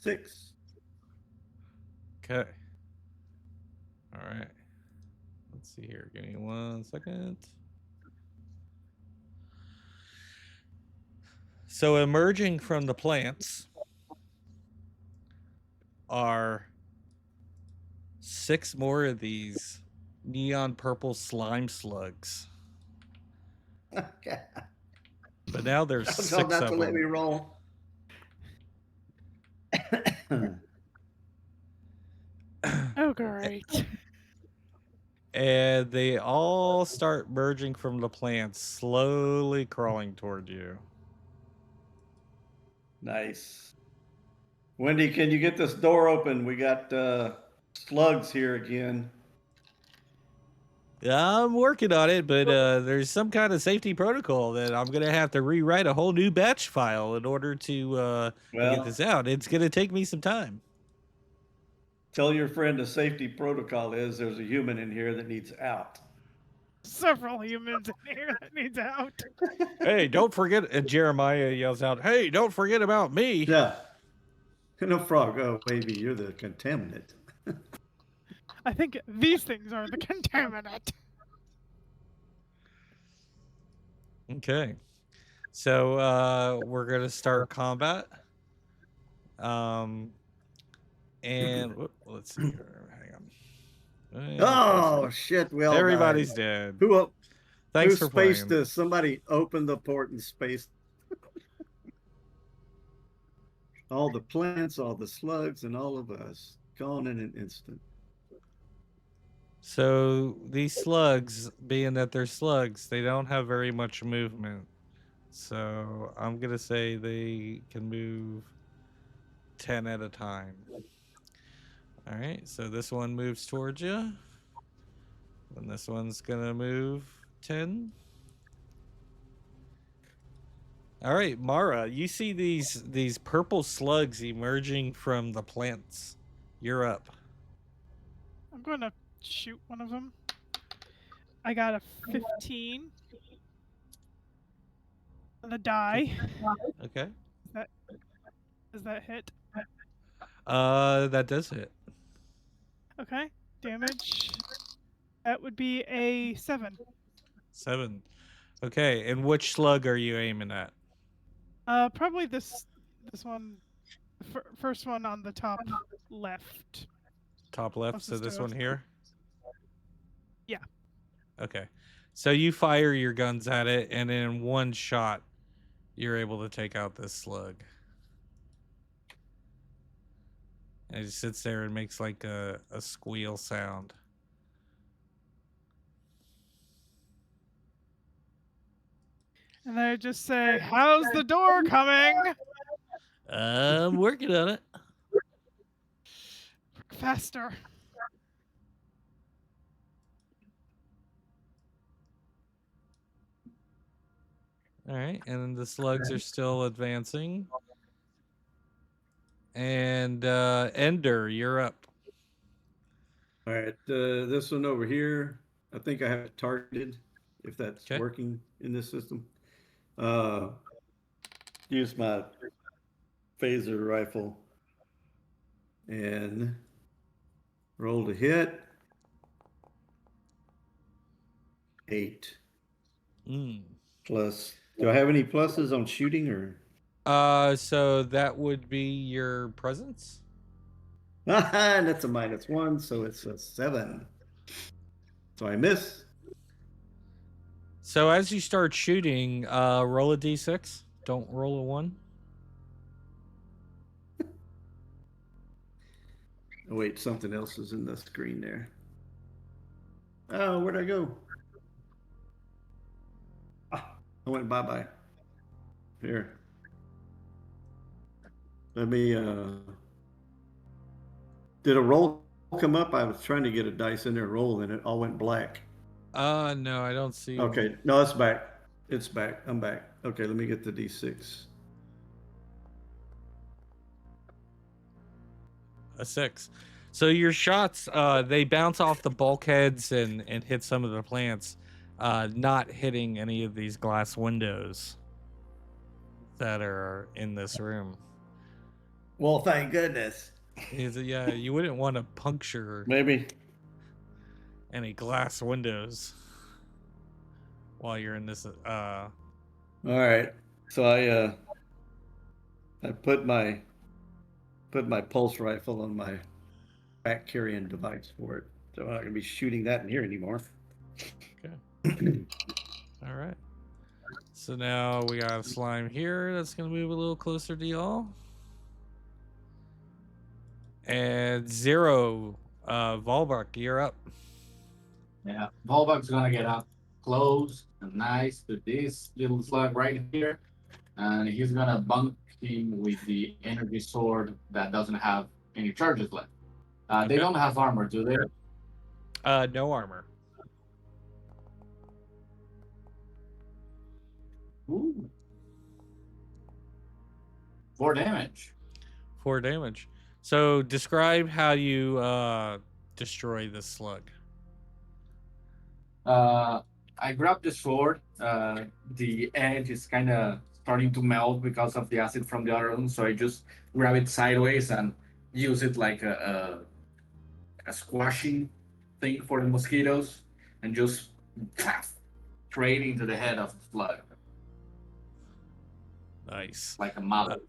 6. Okay. All right. Let's see here. Give me 1 second. So emerging from the plants are 6 more of these neon purple slime slugs. Okay. But now there's Tell 6 not of to let me them. roll. Oh, great. And they all start merging from the plants, slowly crawling toward you. Nice. Wendy, can you get this door open? We got slugs here again. I'm working on it, but there's some kind of safety protocol that I'm going to have to rewrite a whole new batch file in order to get Well, this out. It's going to take me some time. tell your friend the safety protocol is there's a human in here that needs out. Several humans in here that needs out. Hey, don't forget. And Jeremiah yells out, "Hey, don't forget about me." Yeah. No frog. Oh, baby, you're the contaminant. I think these things are the contaminant. Okay. So we're going to start combat. And let's see here. Hang on. Oh, shit. We all Everybody's died. dead. Who Thanks for spaced playing. this? Somebody opened the port and spaced all the plants, all the slugs, and all of us. Gone in an instant. So these slugs, being that they're slugs, they don't have very much movement. So I'm going to say they can move 10 at a time. All right, so this one moves towards you. And this one's going to move 10. All right, Mara, you see these purple slugs emerging from the plants. You're up. I'm going to shoot one of them. I got a 15 on the die. Okay. That does that hit? That does hit. Okay. Damage. That would be a 7. 7. Okay, and which slug are you aiming at? Probably this one, first one on the top left. Top left, so Closest this to one us. here? Yeah. Okay. So you fire your guns at it, and in one shot, you're able to take out this slug. And it sits there and makes like a squeal sound. And I just say, "How's the door coming?" I'm working on it. Faster. All right, and the slugs are still advancing. And Ender, you're up. All right, this one over here, I think I have it targeted, if that's Okay. working in this system. Use my phaser rifle and roll to hit. 8 Mm. plus. Do I have any pluses on shooting or? So that would be your presence. And that's a -1, so it's a 7. So I miss. So as you start shooting, roll a d6. Don't roll a 1. Oh, wait, something else is in the screen there. Oh, where'd I go? Ah, I went bye-bye. Here. Let me, did a roll come up? I was trying to get a dice in there roll and it all went black. No, I don't see Okay, one. no, it's back. It's back. I'm back. Okay, let me get the D6. A 6. So your shots, they bounce off the bulkheads and hit some of the plants, not hitting any of these glass windows that are in this room. Well, thank goodness. Yeah, you wouldn't want to puncture Maybe. any glass windows while you're in this. All right. So I put my pulse rifle on my back carrying device for it. So I'm not gonna be shooting that in here anymore. Okay. All right. So now we got a slime here that's gonna move a little closer to y'all. And 0, Volbach, you're up. Yeah, Volbach's gonna get up close and nice to this little slug right here, and he's gonna bunk him with the energy sword that doesn't have any charges left. They Okay. don't have armor, do they? No armor. Ooh. 4 damage. 4 damage. So describe how you destroy this slug. I grab the sword. The edge is kind of starting to melt because of the acid from the other one, so I just grab it sideways and use it like a squashing thing for the mosquitoes, and just straight into the head of the slug Nice. like a mallet.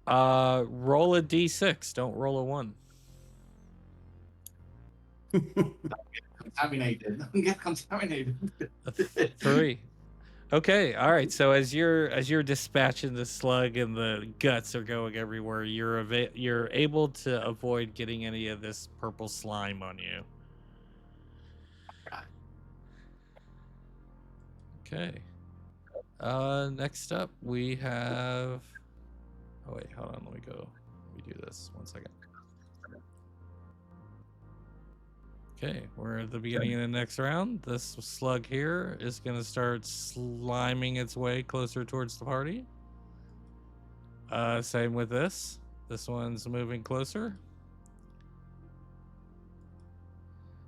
Roll a d6. Don't roll a 1. Contaminated. Don't get contaminated. 3. Okay. All right. So as you're dispatching the slug and the guts are going everywhere, you're able to avoid getting any of this purple slime on you. Okay. Next up we have. Oh wait, hold on. Let me go. Let me do this. 1 second. Okay, we're at the beginning of the next round. This slug here is going to start sliming its way closer towards the party. Same with this. This one's moving closer.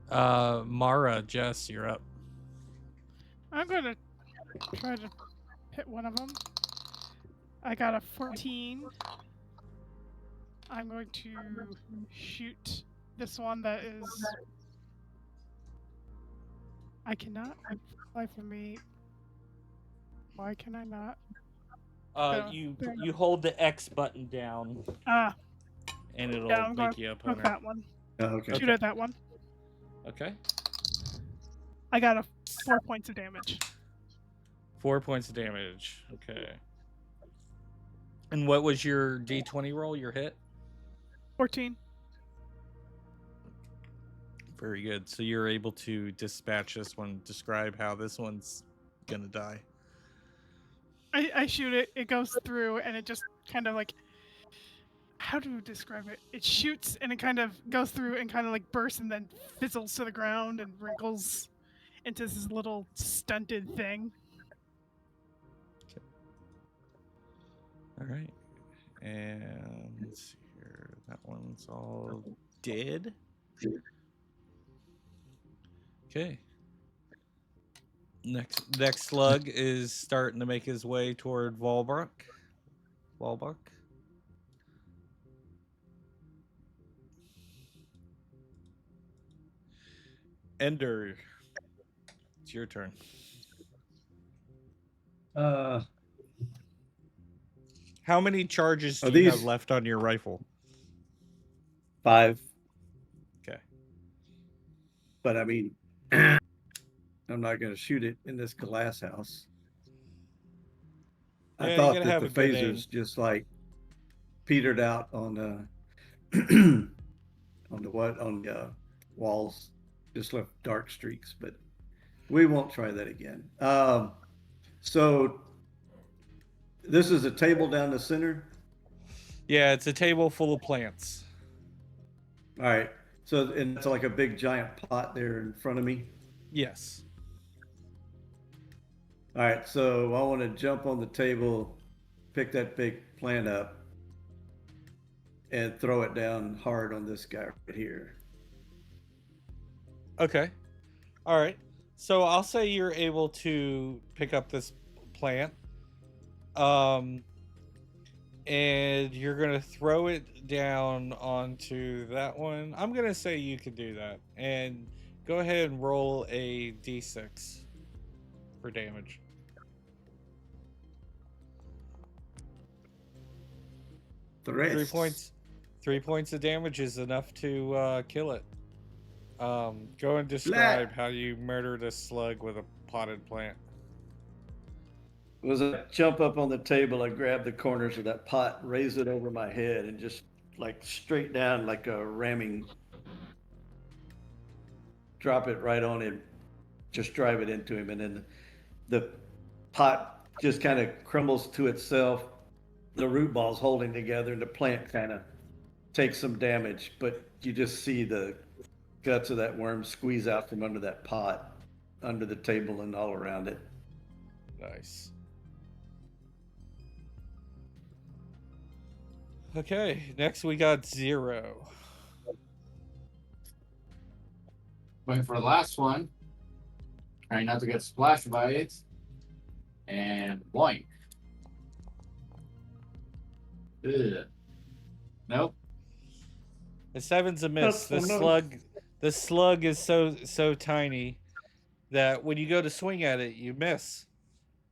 Mara, Jess, you're up. I'm gonna try to hit one of them. I got a 14. I'm going to shoot this one that is. I cannot fly for me. Why can I not? You hold the X button down, Ah, and yeah, it'll I'm going make you a with opponent. that one. Oh, okay. Shoot at that one. Okay. I got a 4 points of damage. 4 points of damage. Okay. And what was your D20 roll? Your hit? 14. Very good. So you're able to dispatch this one. Describe how this one's gonna die. I shoot it. It goes through, and it just kind of like. How do you describe it? It shoots, and it kind of goes through, and kind of like bursts, and then fizzles to the ground, and wrinkles into this little stunted thing. All right. And let's see here. That one's all dead. Okay. Next slug is starting to make his way toward Volbruck. Ender, it's your turn. How many charges do you have left on your rifle? 5. Okay. But I mean, I'm not going to shoot it in this glass house. Yeah, I thought you gotta that have the a good aim. phasers just like petered out on the on the walls, just left dark streaks. But we won't try that again. So this is a table down the center. Yeah, it's a table full of plants. All right. So, and it's like a big giant pot there in front of me. Yes. All right. So I want to jump on the table, pick that big plant up, and throw it down hard on this guy right here. Okay. All right. So I'll say you're able to pick up this plant. And you're going to throw it down onto that one. I'm going to say you can do that. And go ahead and roll a d6 for damage. Threats. 3 points. 3 points of damage is enough to kill it. Go and describe how you murdered a slug with a potted plant. Was I jump up on the table, I grab the corners of that pot, raise it over my head, and just like straight down like a ramming, drop it right on him, just drive it into him, and then the pot just kind of crumbles to itself. The root balls holding together, and the plant kind of takes some damage, but you just see the guts of that worm squeeze out from under that pot, under the table and all around it. Nice. Okay, next we got 0. Going for the last one. Trying not to get splashed by it. And boink. Ugh. Nope. The 7's a miss. Oh, The slug is so tiny that when you go to swing at it, you miss.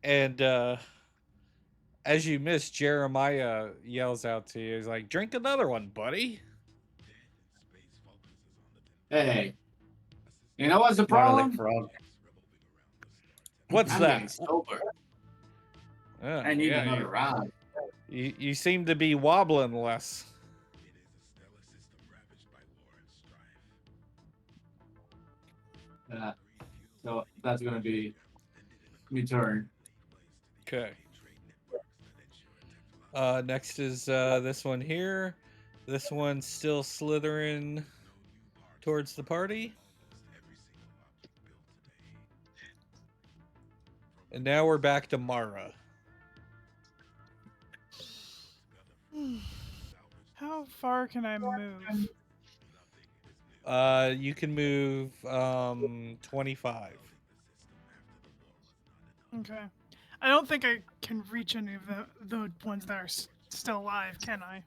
And as you miss, Jeremiah yells out to you. He's like, "Drink another one, buddy." Hey. You know what's the problem? What's I'm that? getting sober. Yeah, I need another round. You seem to be wobbling less. So that's gonna be me turn. Okay. Next is this one here. This one's still slithering towards the party. And now we're back to Mara. How far can I move? You can move 25. Okay. I don't think I can reach any of the ones that are still alive, can I?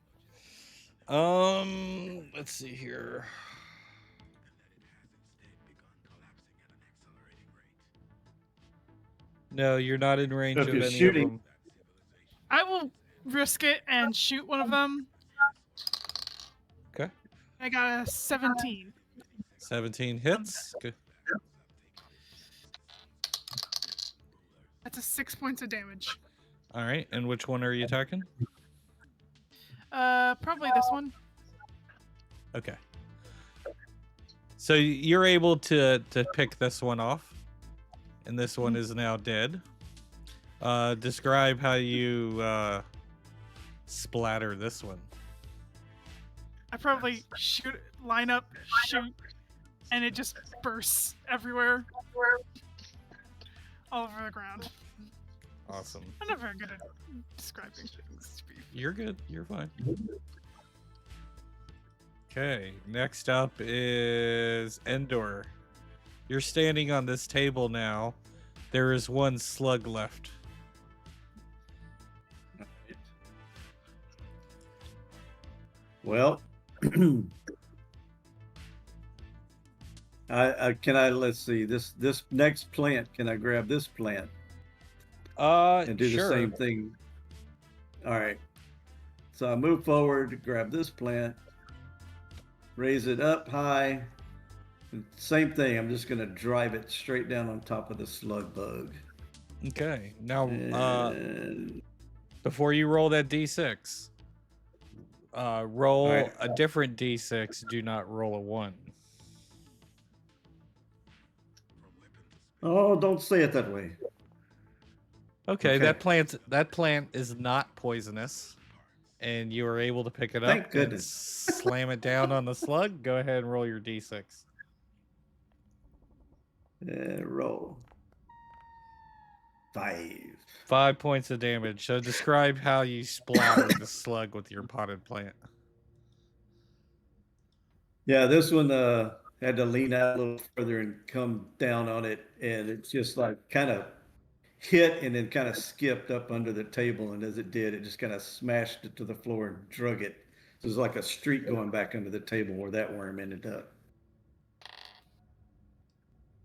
Let's see here. No, you're not in So range if of you're any of shooting, them. I will risk it and shoot one of them. Okay. I got a 17. 17 hits. Good. That's a 6 points of damage. All right. And which one are you attacking? Probably this one. Okay. So you're able to pick this one off, and this one is now dead. Describe how you splatter this one. I probably shoot, line up, shoot, and it just bursts everywhere, all over the ground. Awesome. I'm not very good at describing things. You're good. You're fine. Okay. Next up is Endor. You're standing on this table now. There is one slug left. well, let's see, this next plant, can I grab this plant and do sure. the same thing? All right. So I move forward, grab this plant, raise it up high. Same thing. I'm just going to drive it straight down on top of the slug bug. Okay. Now, And before you roll that d6, roll Alright. a different d6. Do not roll a 1. oh, don't say it that way. Okay, Okay. that plant is not poisonous, and you are able to pick it Thank up goodness. and slam it down on the slug. Go ahead and roll your d6. Roll 5. 5 points of damage. So describe how you splatter the slug with your potted plant. Yeah, this one had to lean out a little further and come down on it, and it's just like kind of hit and then kind of skipped up under the table, and as it did, it just kind of smashed it to the floor and drug it. So it was like a streak going back under the table where that worm ended up.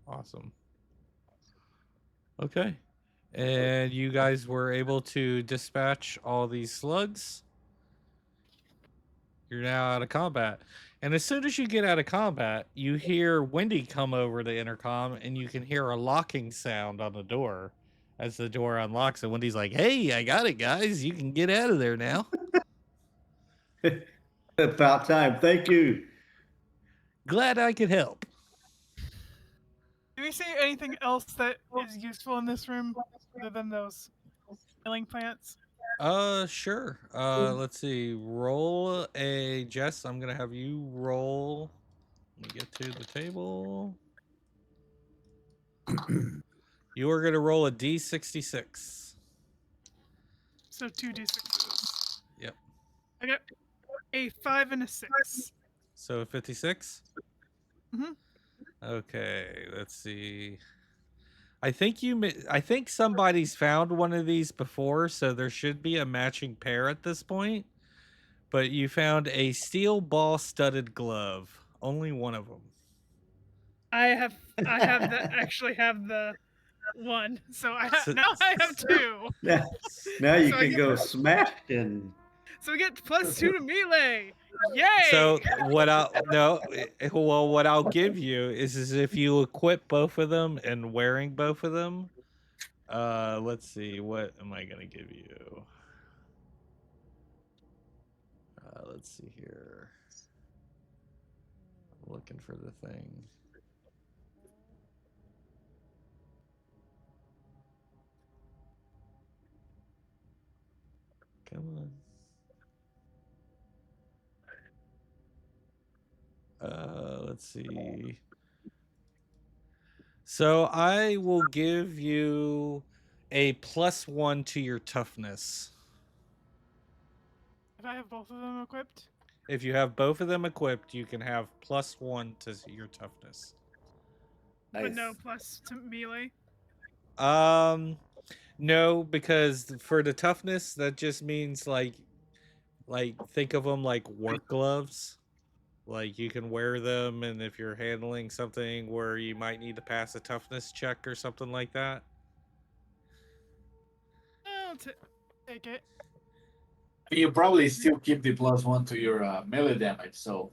Awesome. Okay. And you guys were able to dispatch all these slugs. You're now out of combat. And as soon as you get out of combat, you hear Wendy come over the intercom, and you can hear a locking sound on the door as the door unlocks. And Wendy's like, "Hey, I got it, guys. You can get out of there now." About time. Thank you. Glad I could help. Do we see anything else that is useful in this room other than those healing plants? Sure. Let's see. Roll a Jess. I'm gonna have you roll. Let me get to the table. You are gonna roll a d66. So 2d6s. Yep. I got a 5 and a 6. So 56. Mhm. Okay. Let's see. I think somebody's found one of these before, so there should be a matching pair at this point. But you found a steel ball studded glove. Only one of them. I actually have the one. So So- now I have 2. Now you So I can get- go smash and So we get +2 to melee. Yay! So what I'll give you is if you equip both of them and wearing both of them. Let's see, what am I gonna give you? Let's see here. I'm looking for the thing. Come on. Let's see. So I will give you a +1 to your toughness. If I have both of them equipped, If you have both of them equipped, you can have +1 to your toughness. but no Nice. plus to melee. No, because for the toughness, that just means like think of them like work gloves. Like you can wear them, and if you're handling something where you might need to pass a toughness check or something like that. I'll take it. You probably still keep the +1 to your melee damage. So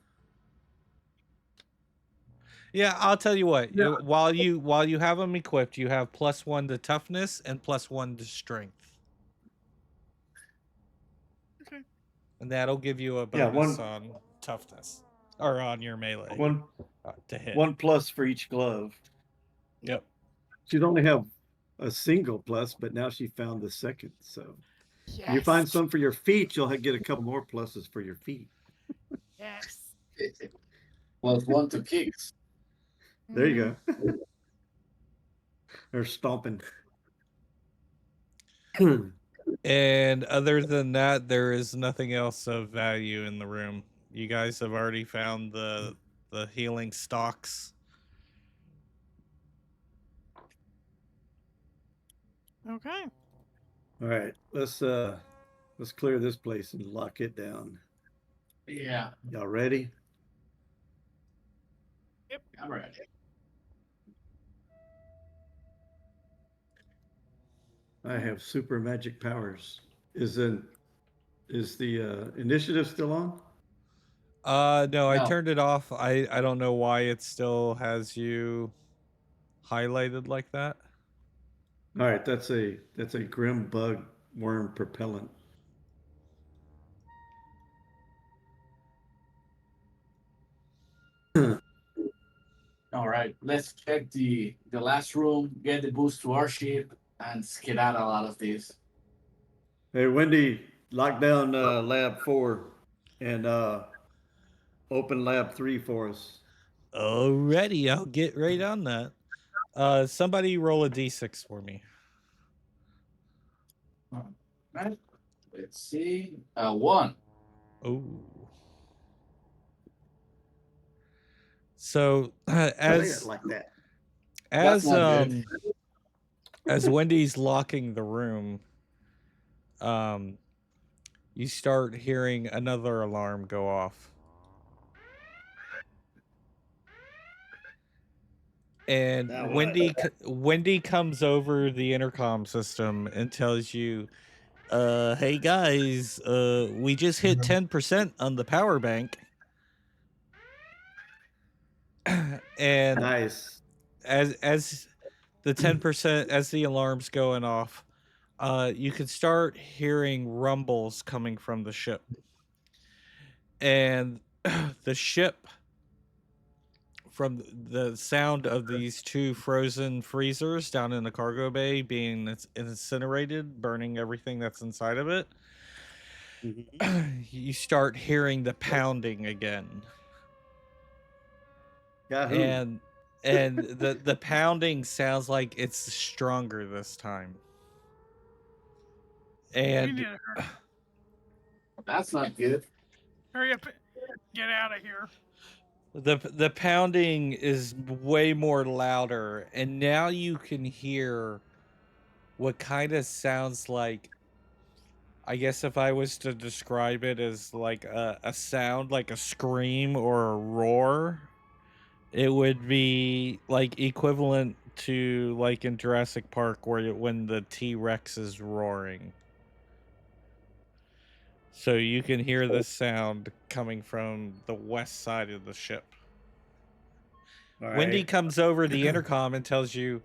Yeah, I'll tell you what. Yeah. While you have them equipped, you have +1 to toughness and +1 to strength, Okay. and that'll give you a Yeah, bonus on toughness or on your melee one to hit. 1+ for each glove. Yep. She'd only have a single plus, but now she found the second. So Yes. you find some for your feet, you'll get a couple more pluses for your feet. Yes. +1 to kicks. There you go. They're stomping. And other than that, there is nothing else of value in the room. You guys have already found the healing stocks. Okay. All right, let's clear this place and lock it down. Yeah, Y'all ready? I'm ready. I have super magic powers. Is the initiative still on? No, I No. turned it off. I don't know why it still has you highlighted like that. All right, that's a Grimm bug worm propellant. All right, let's check the last room, get the boost to our ship, and skedaddle out of this. Hey, Wendy, lock down lab 4 and open lab 3 for us. Alrighty, I'll get right on that. Somebody roll a d6 for me. All right, let's see. 1. Oh. So Say as it like that. That's not good. as Wendy's locking the room, you start hearing another alarm go off. And Now what? Wendy comes over the intercom system and tells you, hey guys, we just hit 10% on the power bank. And Nice. as the 10%, as the alarm's going off, you can start hearing rumbles coming from the ship. And the ship, from the sound of these two frozen freezers down in the cargo bay being incinerated, burning everything that's inside of it, you start hearing the pounding again. Yahoo. And the pounding sounds like it's stronger this time. We And need to That's not good. hurry up. Get out of here. the pounding is way more louder, and now you can hear what kind of sounds like, I guess if I was to describe it as like a sound like a scream or a roar, it would be like equivalent to like in Jurassic Park when the T-Rex is roaring. So you can hear this sound coming from the west side of the ship. All Wendy right. comes over the intercom and tells you,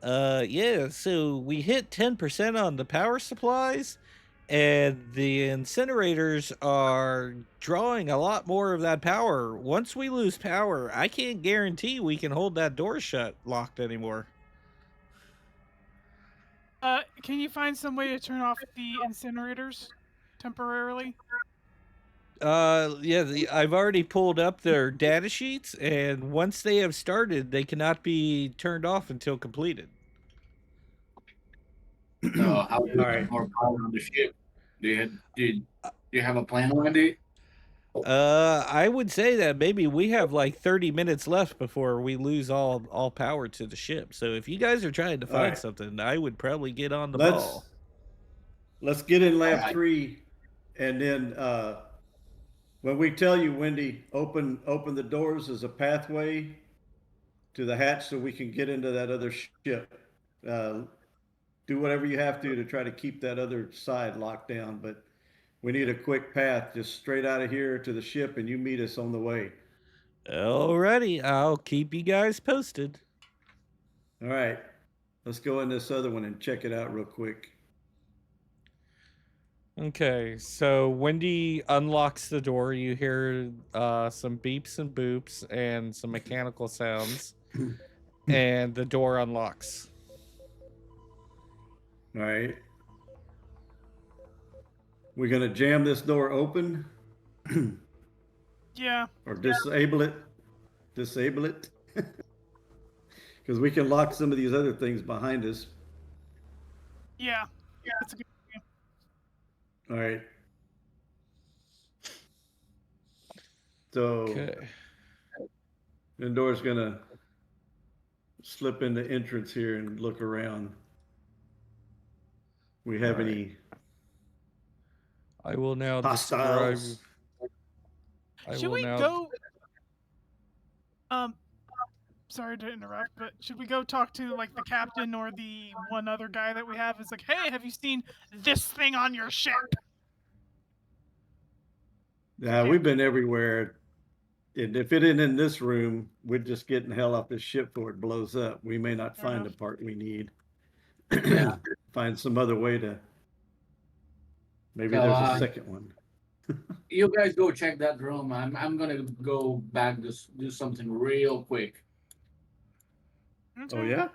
yeah, so we hit 10% on the power supplies, and the incinerators are drawing a lot more of that power. Once we lose power, I can't guarantee we can hold that door shut locked anymore. Can you find some way to turn off the incinerators temporarily? Yeah, I've already pulled up their data sheets, and once they have started, they cannot be turned off until completed. So how do you All get right. more power on the ship? Do you have a plan, Wendy? I would say that maybe we have like 30 minutes left before we lose all power to the ship. So if you guys are trying to All find right. something, I would probably get on the Let's ball. let's get in All lab right. 3, and then when we tell you, Wendy, open the doors as a pathway to the hatch so we can get into that other ship. Uh, do whatever you have to try to keep that other side locked down, but we need a quick path just straight out of here to the ship, and you meet us on the way. Alrighty, I'll keep you guys posted. All right, let's go in this other one and check it out real quick. Okay, so Wendy unlocks the door. You hear some beeps and boops and some mechanical sounds, and the door unlocks. All right. We're gonna jam this door open Yeah. or disable it. Disable it. Because we can lock some of these other things behind us. Yeah. That's a good. All right. So Okay. Endor's gonna slip in the entrance here and look around. We have All right. any I will now describe. hostiles? Should we go? Sorry to interrupt, but should we go talk to like the captain or the one other guy that we have? It's like, hey, have you seen this thing on your ship? Yeah, we've been everywhere. And if it isn't in this room, we're just getting hell off this ship before it blows up. We may not Fair find the enough. part we need. Yeah. Find some other way to. Maybe So, there's a second one. You guys go check that room. I'm gonna go back to do something real quick. Okay. Oh yeah.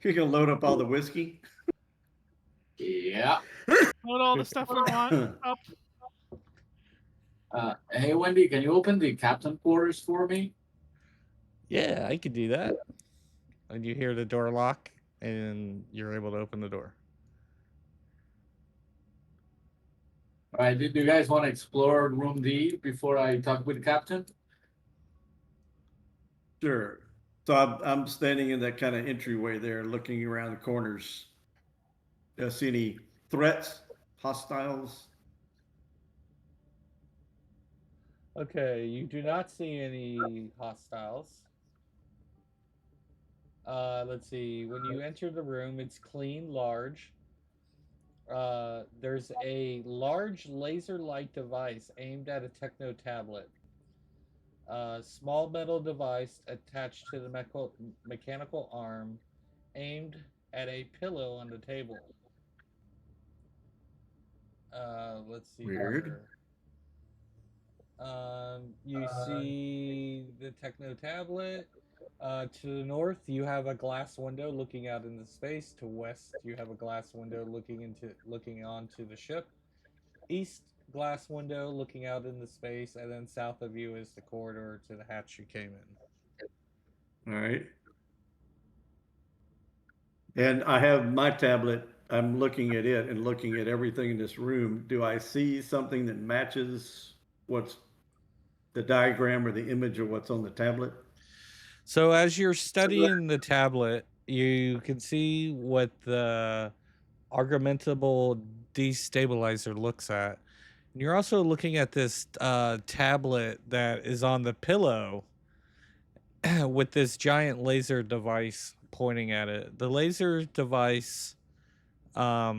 You can load up all the whiskey. Yeah. Load all the stuff we want up. Hey Wendy, can you open the captain quarters for me? Yeah, I could do that. And you hear the door lock, and you're able to open the door. All right. Do you guys want to explore room D before I talk with the captain? Sure. So I'm standing in that kind of entryway there, looking around the corners. Do I see any threats, hostiles? Okay, you do not see any hostiles. Let's see. When you enter the room, it's clean, large. There's a large laser light device aimed at a techno tablet. A small metal device attached to the mechanical arm aimed at a pillow on the table. Let's see Weird. here. You see the techno tablet. To the north, you have a glass window looking out into space. To west, you have a glass window looking onto the ship. East, glass window looking out into space, and then south of you is the corridor to the hatch you came in. All right. And I have my tablet. I'm looking at it and looking at everything in this room. Do I see something that matches what's the diagram or the image of what's on the tablet? So as you're studying the tablet, you can see what the argumentable destabilizer looks at. And you're also looking at this tablet that is on the pillow with this giant laser device pointing at it. The laser device, as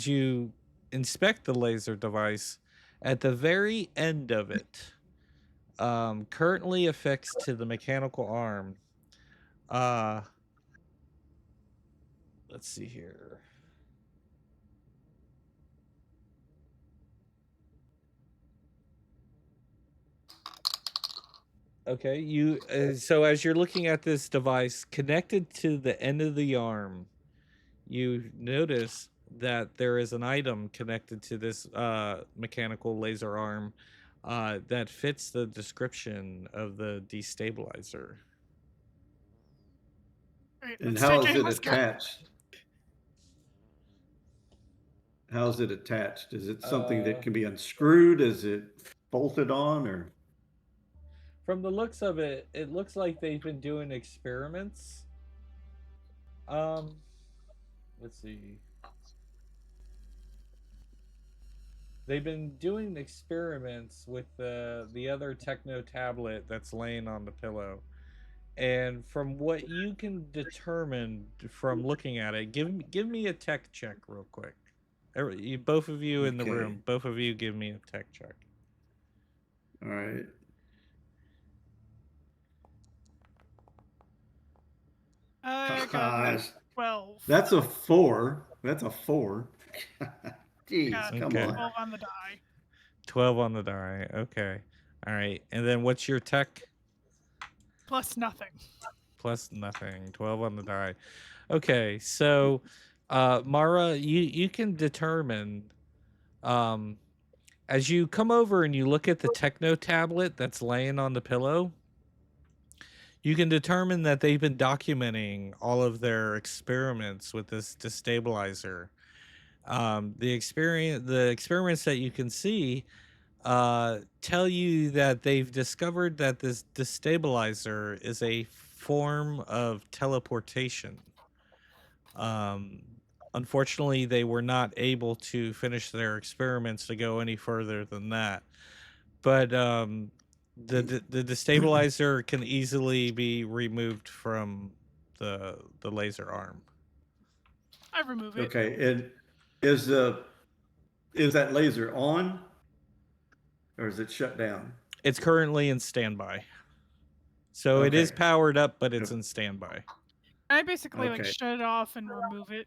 you inspect the laser device, at the very end of it, currently affixed to the mechanical arm. Let's see here. Okay, you so as you're looking at this device connected to the end of the arm, you notice that there is an item connected to this mechanical laser arm that fits the description of the destabilizer. Right, And let's how check is in. it Let's go. attached? how's it attached? Is it something Uh, that can be unscrewed? Is it bolted on, or? From the looks of it, it looks like they've been doing experiments. Um, let's see. They've been doing experiments with the other techno tablet that's laying on the pillow. And from what you can determine from looking at it, give me a tech check real quick. Both of you in the Okay. room, both of you give me a tech check. All right. I got Gosh, 12. that's a 4. That's a 4. Jeez, Yeah, come Okay. on. 12 on the die. 12 on the die. Okay. All right. And then what's your tech? Plus nothing. Plus nothing. 12 on the die. Okay. So, Mara, you can determine as you come over and you look at the techno tablet that's laying on the pillow, you can determine that they've been documenting all of their experiments with this destabilizer. The experiments that you can see tell you that they've discovered that this destabilizer is a form of teleportation. Um, Unfortunately, they were not able to finish their experiments to go any further than that. But the destabilizer can easily be removed from the laser arm. I remove it. Okay, and is that laser on, or is it shut down? It's currently in standby. So it is Okay. powered up, but it's in standby. I basically like Okay. shut it off and remove it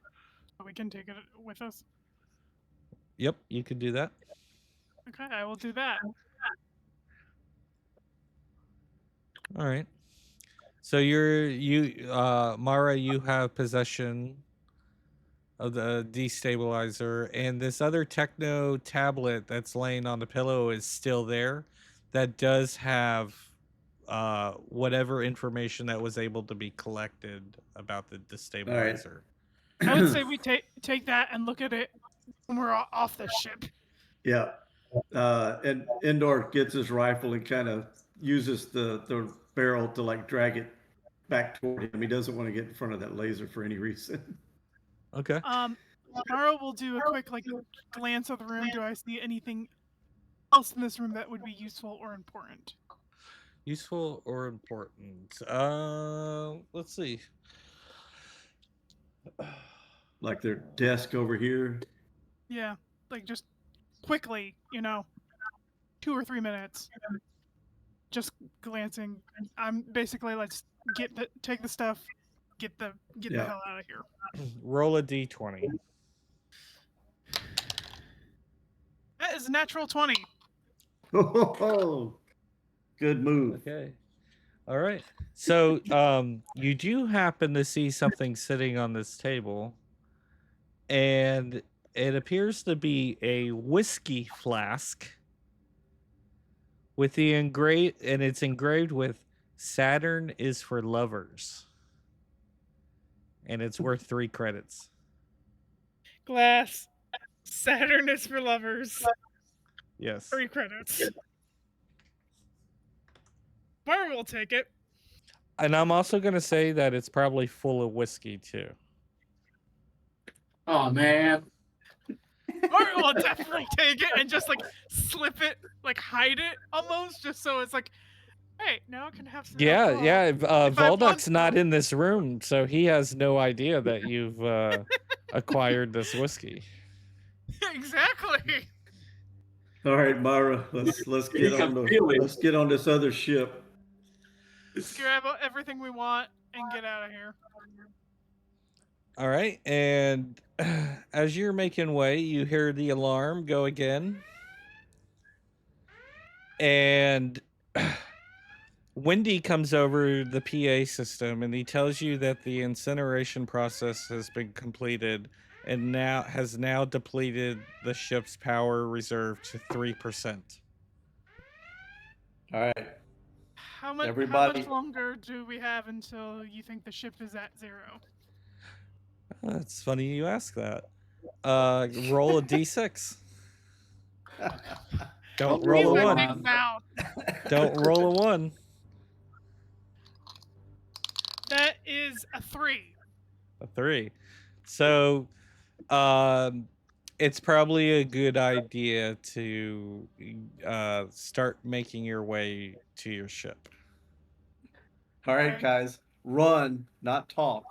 so we can take it with us. Yep, you could do that. Okay, I will do that. All right. So Mara, you have possession of the destabilizer, and this other techno tablet that's laying on the pillow is still there. That does have whatever information that was able to be collected about the destabilizer. I would say we take that and look at it when we're off the ship. Yeah. And Endor gets his rifle and kind of uses the barrel to like drag it back toward him. He doesn't want to get in front of that laser for any reason. Okay. Mara will do a quick like glance of the room. Do I see anything else in this room that would be useful or important? Useful or important? Let's see. Like their desk over here. Yeah, like just quickly, 2 or 3 minutes. Just glancing. I'm basically let's take the stuff, get the Yeah. hell out of here. Roll a d20. That is a natural 20. Oh, good move. Okay. All right. So, you do happen to see something sitting on this table, and it appears to be a whiskey flask with and it's engraved with "Saturn is for lovers," and it's worth 3 credits. Glass. Saturn is for lovers. Yes. 3 credits. Mara will take it. And I'm also going to say that it's probably full of whiskey too. Oh man. Mara will definitely take it and just like slip it, like hide it almost, just so it's like, hey, now I can have some alcohol. Volduk's not in this room, so he has no idea that you've acquired this whiskey. Exactly. All right, Myra, let's get on this other ship. Let's grab everything we want and get out of here. All right, and as you're making way, you hear the alarm go again. And Wendy comes over the PA system and he tells you that the incineration process has been completed and has now depleted the ship's power reserve to 3%. All right. How much longer do we have until you think the ship is at 0? It's funny you ask that. Roll a d6. Don't Don't He's roll a my roll a one. big one. mouth. Don't roll a one. That is a 3. A 3. So, um, it's probably a good idea to start making your way to your ship. All right, Okay. guys, run, not talk.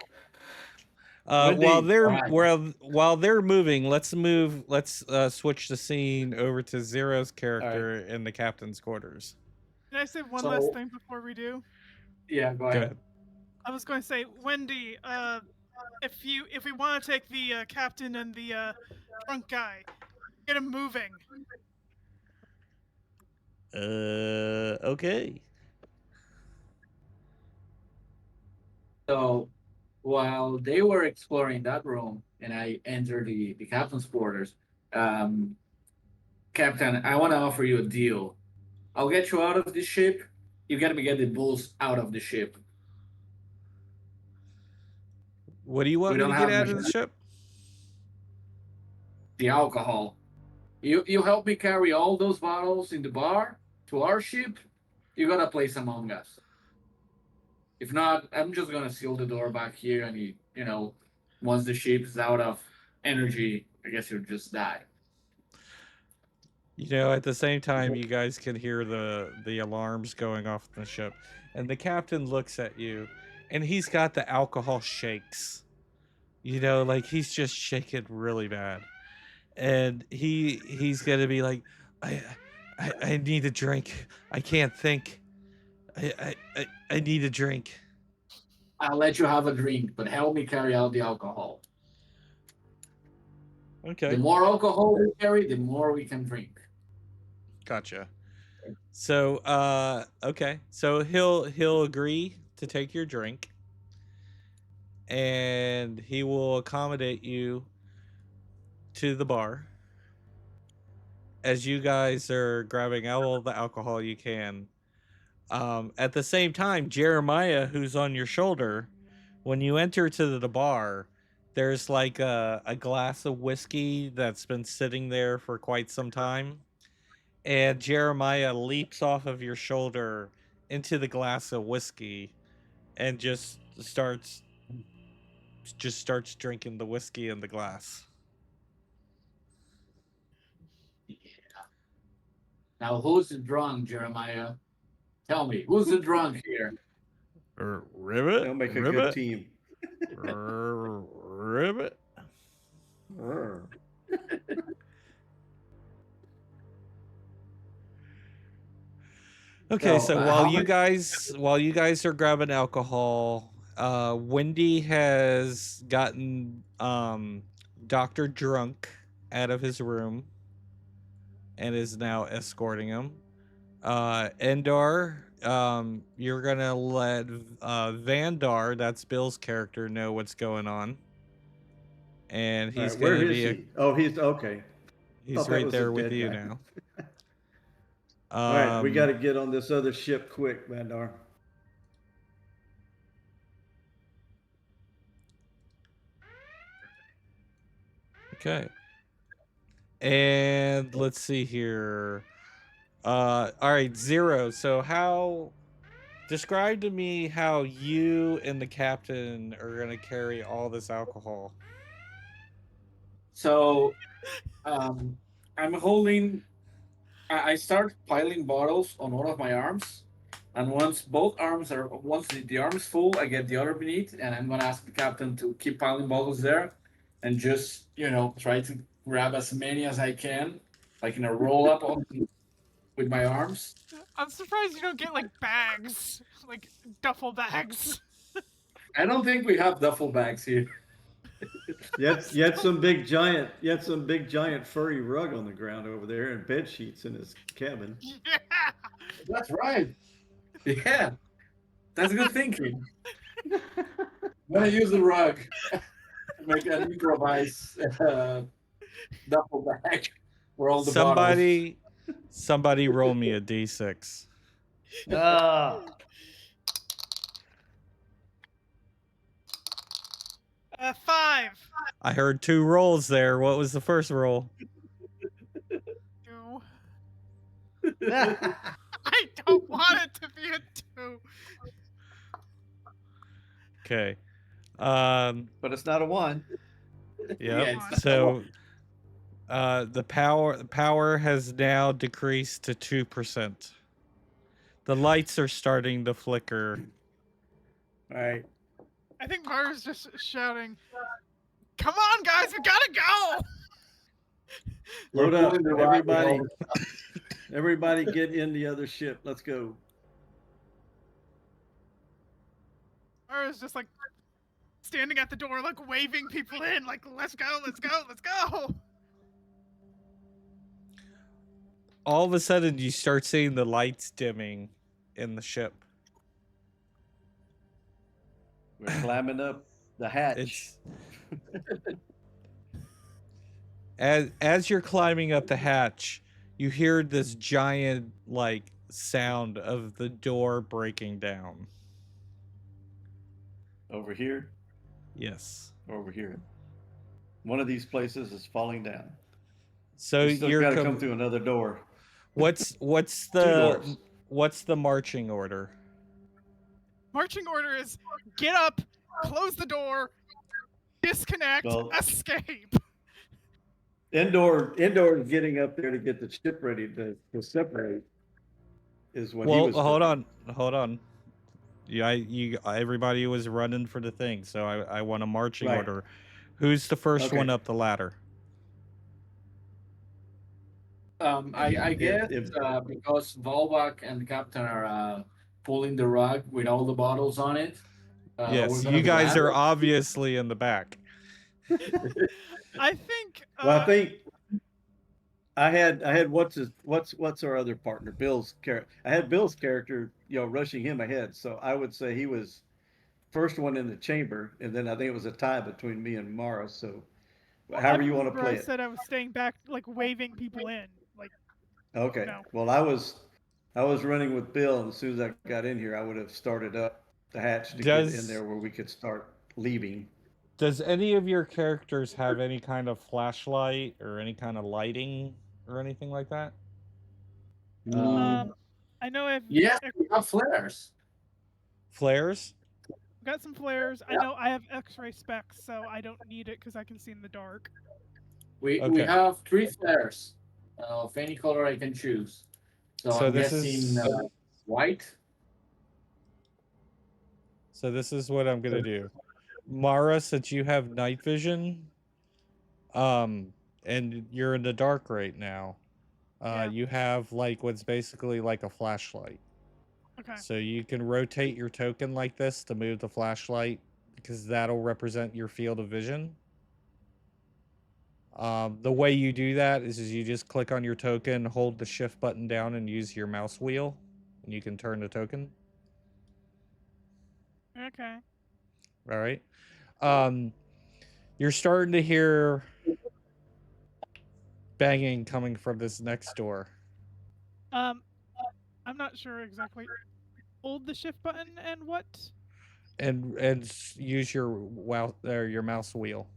While Wendy, they're Alright. while they're moving, let's move. Let's switch the scene over to Zero's character in the captain's quarters. Can I say one So- last thing before we do? Yeah, go Go ahead. ahead. I was going to say, Wendy, if we want to take the captain and the drunk guy, get him moving. Okay. So while they were exploring that room and I entered the captain's quarters, um, Captain, I want to offer you a deal. I'll get you out of the ship. You got to get the bulls out of the ship. What do you want We me don't to get have out much. of the ship? The alcohol. You help me carry all those bottles in the bar to our ship. You gotta play some Among Us. If not, I'm just gonna seal the door back here, and once the ship is out of energy, I guess you'll just die. You know, at the same time, you guys can hear the alarms going off the ship, and the captain looks at you, and he's got the alcohol shakes. You know, like he's just shaking really bad, and he's gonna be like, I need a drink. I can't think. I need a drink. I'll let you have a drink, but help me carry out the alcohol. Okay. The more alcohol we carry, the more we can drink. Gotcha. So, okay. So he'll agree to take your drink, and he will accommodate you to the bar. As you guys are grabbing all the alcohol you can, at the same time, Jeremiah, who's on your shoulder, when you enter to the bar, there's like a glass of whiskey that's been sitting there for quite some time. And Jeremiah leaps off of your shoulder into the glass of whiskey and just starts drinking the whiskey in the glass. Yeah. Now, who's the drunk, Jeremiah? Tell me, who's the drunk here? Ribbit? they'll make a good Ribbit? team. Ribbit? Okay, so while how you much? guys are grabbing alcohol, Wendy has gotten Dr. Drunk out of his room and is now escorting him. Endar, you're gonna let Vandar, that's Bill's character, know what's going on. And All he's right, where gonna is be he? Oh, he's okay. he's Thought that right was a there with dead you guy. now. All right, we got to get on this other ship quick, Vandar. Okay. And let's see here. All right, Zero. So describe to me how you and the captain are gonna carry all this alcohol. So, I'm holding. I start piling bottles on one of my arms, and once the arm is full, I get the other beneath, and I'm gonna ask the captain to keep piling bottles there, and just try to grab as many as I can, like in a roll up with my arms. I'm surprised you don't get like bags, like duffel bags. I don't think we have duffel bags here. You had some big giant furry rug on the ground over there and bed sheets in his cabin. Yeah. That's right. Yeah, that's good thinking. I'm gonna use the rug to make an improvised duffel bag for all the bottles. Somebody roll me a d6. Ah, 5. I heard 2 rolls there. What was the first roll? Two. I don't want it to be a 2. Okay. But it's not a 1. Yep. Yeah, it's So the power has now decreased to 2%. The lights are starting to flicker. All right. I think Mara's just shouting, "Come on, guys, we gotta go!" Load We're up. pulling the rod with Everybody, all everybody get in the other ship. Let's go. Mara's just like standing at the door, like waving people in, like, let's go, let's go, let's go. All of a sudden, you start seeing the lights dimming in the ship. We're climbing up the hatch. It's as you're climbing up the hatch, you hear this giant like sound of the door breaking down. Over here, Yes. over here. One of these places is falling down. So You still you're got to come through another door. what's Two doors. what's the marching order? Marching order is get up, close the door, disconnect, Well- escape. Indoor is getting up there to get the ship ready to separate. Is what he Well, was hold doing. on. Everybody was running for the thing, so I want a marching Right. order. Who's the first Okay. one up the ladder? I guess if- because Volbach and the captain are pulling the rug with all the bottles on it. Yes, we're gonna you guys grab are it. obviously in the back. I think. Well, I think I had what's our other partner? Bill's character. I had Bill's character, rushing him ahead. So I would say he was first one in the chamber, and then I think it was a tie between me and Mara. So however you want to remember play I it. said I was staying back, like waving people in, like. Okay. No. Well, I was running with Bill, and as soon as I got in here, I would have started up the hatch to get in there where we could start leaving. Does any of your characters have any kind of flashlight or any kind of lighting or anything like that? I know I've Yes, we have flares. Flares? got some flares. I know I have X-ray specs, so I don't need it because I can see in the dark. We Okay. have 3 flares of any color I can choose. So I'm this guessing is white. so this is what I'm gonna do. Mara, since you have night vision, and you're in the dark right now, Yeah. you have like what's basically like a flashlight. Okay. So you can rotate your token like this to move the flashlight because that'll represent your field of vision. The way you do that is you just click on your token, hold the shift button down, and use your mouse wheel, and you can turn the token. Okay. All right. You're starting to hear banging coming from this next door. I'm not sure exactly. Hold the shift button and what? And use your your mouse wheel.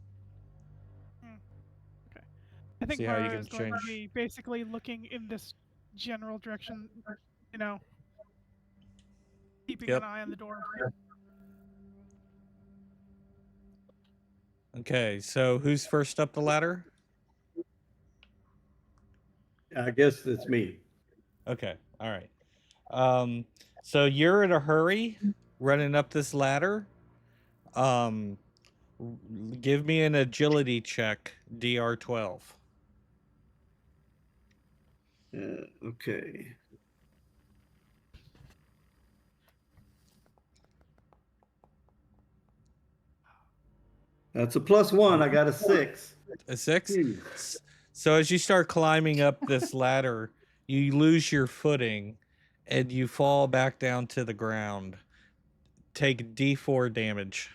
I think See how you Mara can is going to change. be basically looking in this general direction, keeping Yep. an eye on the door. Okay, so who's first up the ladder? I guess that's me. Okay, all right. So you're in a hurry running up this ladder. Give me an agility check, DR12. Okay. That's a +1. I got a 6. A 6? Hmm. So as you start climbing up this ladder, you lose your footing and you fall back down to the ground. Take D4 damage.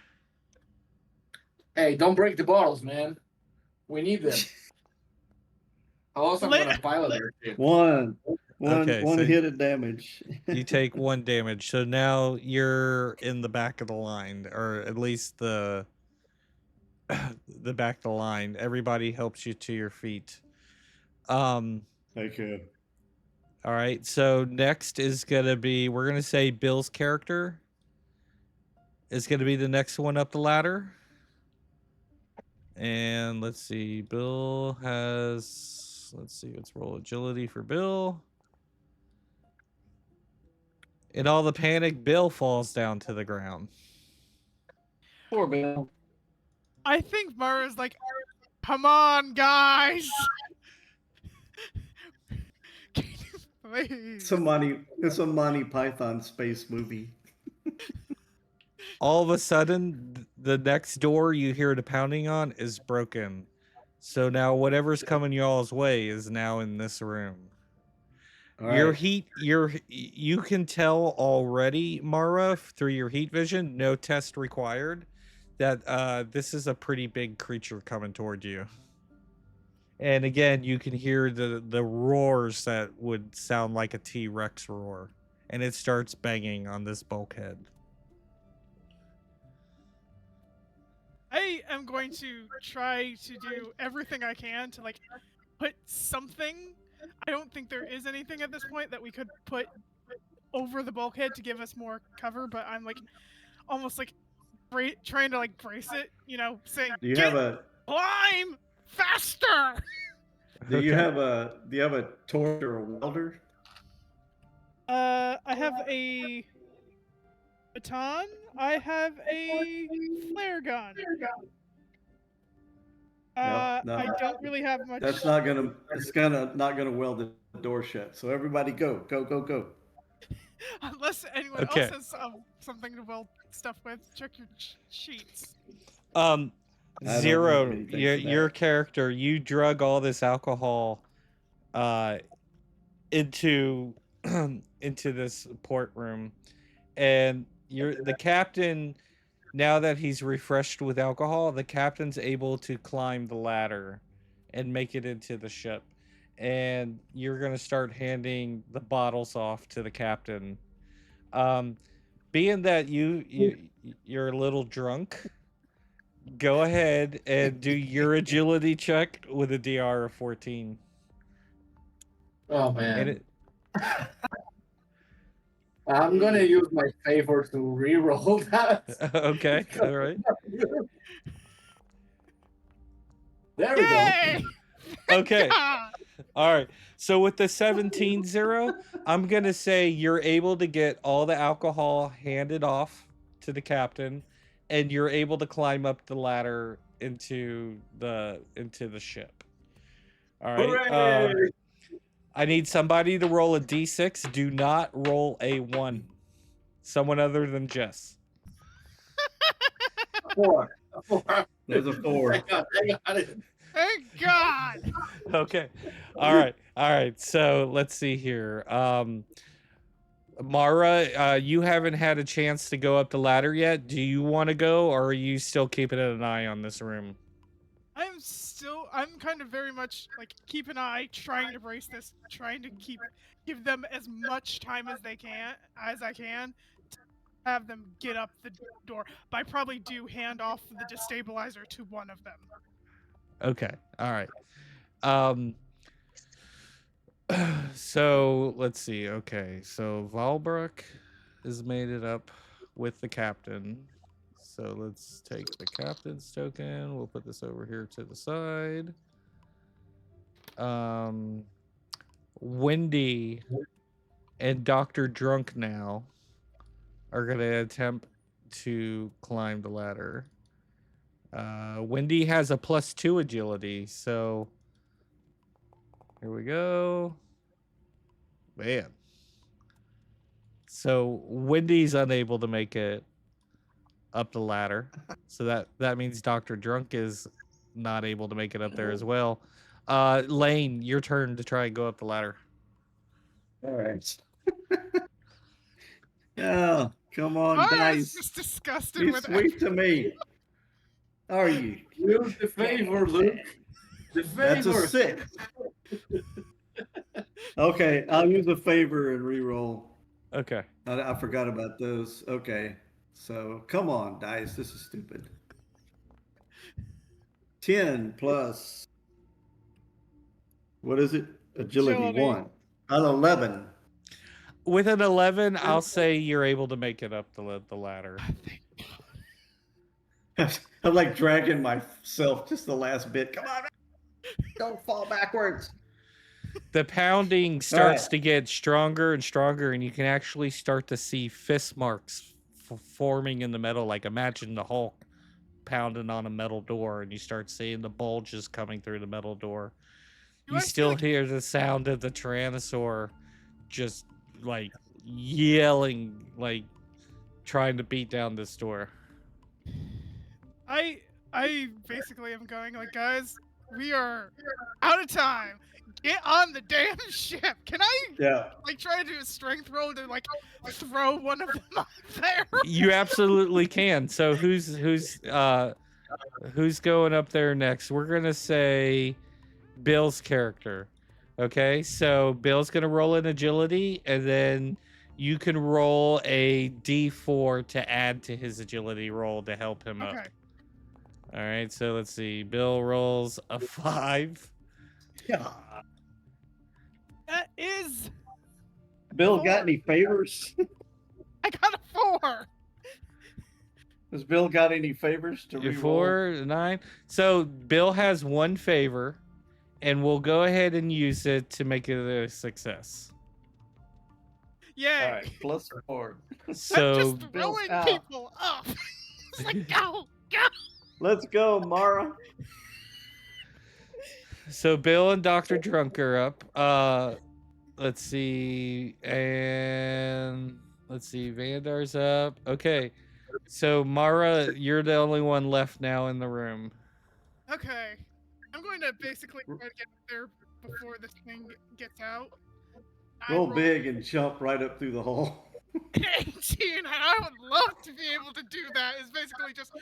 Hey, don't break the bottles, man. We need them. How else I'm gonna pilot their ship? One Okay, so hit of damage. You take 1 damage. So now you're in the back of the line, or at least the the back of the line. Everybody helps you to your feet. Um, Thank you. all right. So next is gonna be we're gonna say Bill's character is gonna be the next one up the ladder. And let's see, Bill has let's roll agility for Bill. In all the panic, Bill falls down to the ground. Poor Bill. I think Mara's like, come on, guys. Can you please? It's a Monty Python space movie. All of a sudden, the next door you hear the pounding on is broken. So now whatever's coming y'all's way is now in this room. All Your right. heat, you can tell already, Mara, through your heat vision, no test required, that this is a pretty big creature coming toward you. And again, you can hear the roars that would sound like a T-Rex roar, and it starts banging on this bulkhead. I am going to try to do everything I can to like put something. I don't think there is anything at this point that we could put over the bulkhead to give us more cover, but I'm like almost like trying to like brace it, you know, saying, Do you "Get have a climb faster!" Do you have a torch or a welder? I have a baton. I have a flare gun. No. I don't really have much. It's not gonna weld the door shut. So everybody go. Unless anyone Okay. else has something to weld stuff with. Check your sheets. I don't Zero, have anything for your that. character, you drug all this alcohol into into this port room, and the captain, now that he's refreshed with alcohol, the captain's able to climb the ladder and make it into the ship. And you're gonna start handing the bottles off to the captain. Being that you're a little drunk, go ahead and do your agility check with a DR of 14. Oh And man. it, I'm gonna use my favor to re-roll that. okay, all right. There we go. Yay! Okay. God! All right. So with the 17-0, I'm going to say you're able to get all the alcohol handed off to the captain, and you're able to climb up the ladder into the ship. All right. Hooray! I need somebody to roll a d6. Do not roll a 1. Someone other than Jess. 4. There's a 4. I got it. Thank God! Okay. All right. So let's see here. Mara, you haven't had a chance to go up the ladder yet. Do you want to go, or are you still keeping an eye on this room? I'm kind of very much like keep an eye, trying to brace this, trying to give them as much time as I can, to have them get up the door. But I probably do hand off the destabilizer to one of them. Okay. All right. So let's see. Okay. So Valbrook has made it up with the captain. So let's take the captain's token. We'll put this over here to the side. Wendy and Dr. Drunk now are going to attempt to climb the ladder. Wendy has a +2 agility, so here we go. Man. So Wendy's unable to make it up the ladder. So that means Dr. Drunk is not able to make it up there as well. Lane, your turn to try and go up the ladder. All right. Yeah, come on, Mara's guys. just disgusted Be with sweet to me. Are you? Use the favor, Luke. The That's a favor. 6. Okay, I'll use a favor and re-roll. Okay. I forgot about those. Okay, so come on, dice. This is stupid. 10 plus, what is it? Agility Agility. 1. An 11. With an 11, I'll say you're able to make it up the ladder. I'm like dragging myself just the last bit. Come on, don't fall backwards. The pounding starts right. to get stronger and stronger, and you can actually start to see fist marks forming in the metal. Like imagine the Hulk pounding on a metal door, and you start seeing the bulges coming through the metal door. Do You I see, still like, hear the sound of the Tyrannosaur just like yelling, like trying to beat down this door. I basically am going like, guys, we are out of time. Get on the damn ship. Can I Yeah. like try to do a strength roll to like throw one of them out there? You absolutely can. So who's going up there next? We're gonna say Bill's character. Okay, so Bill's gonna roll an agility, and then you can roll a D4 to add to his agility roll to help him up. Okay. All right, so let's see. Bill rolls a 5. Yeah. That is Bill 4. got any favors? I got a 4. Has Bill got any favors to Your reroll? 4, 9. So Bill has 1 favor, and we'll go ahead and use it to make it a success. Yay. All right, plus 4. So I'm just Bill's throwing out. people up. It's like, go, go. Let's go, Mara. So Bill and Dr. Drunk are up. Let's see. And let's see. Vandar's up. Okay. So Mara, you're the only one left now in the room. Okay. I'm going to basically try to get there before this thing gets out. I Roll rolled big and jump right up through the hole. 18, and I would love to be able to do that. It's basically just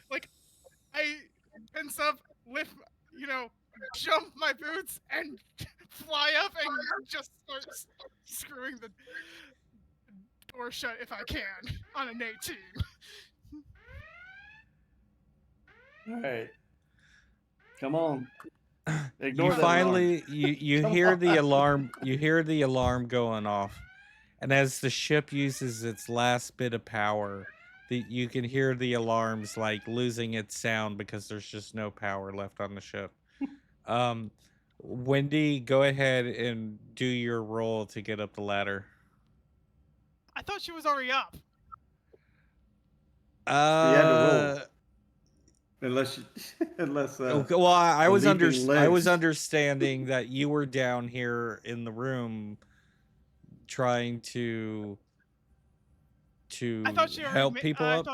like I tense up, lift, jump my boots and fly up and just start screwing the door shut if I can on an 18. All right. Come on. Ignore You that finally you Come hear the on. alarm. You hear the alarm going off, and as the ship uses its last bit of power, you can hear the alarms like losing its sound because there's just no power left on the ship. Wendy, go ahead and do your roll to get up the ladder. I thought she was already up. You had to roll. Unless Okay, well, I the was leaping I was legs. understanding that you were down here in the room trying to I thought she already help people up.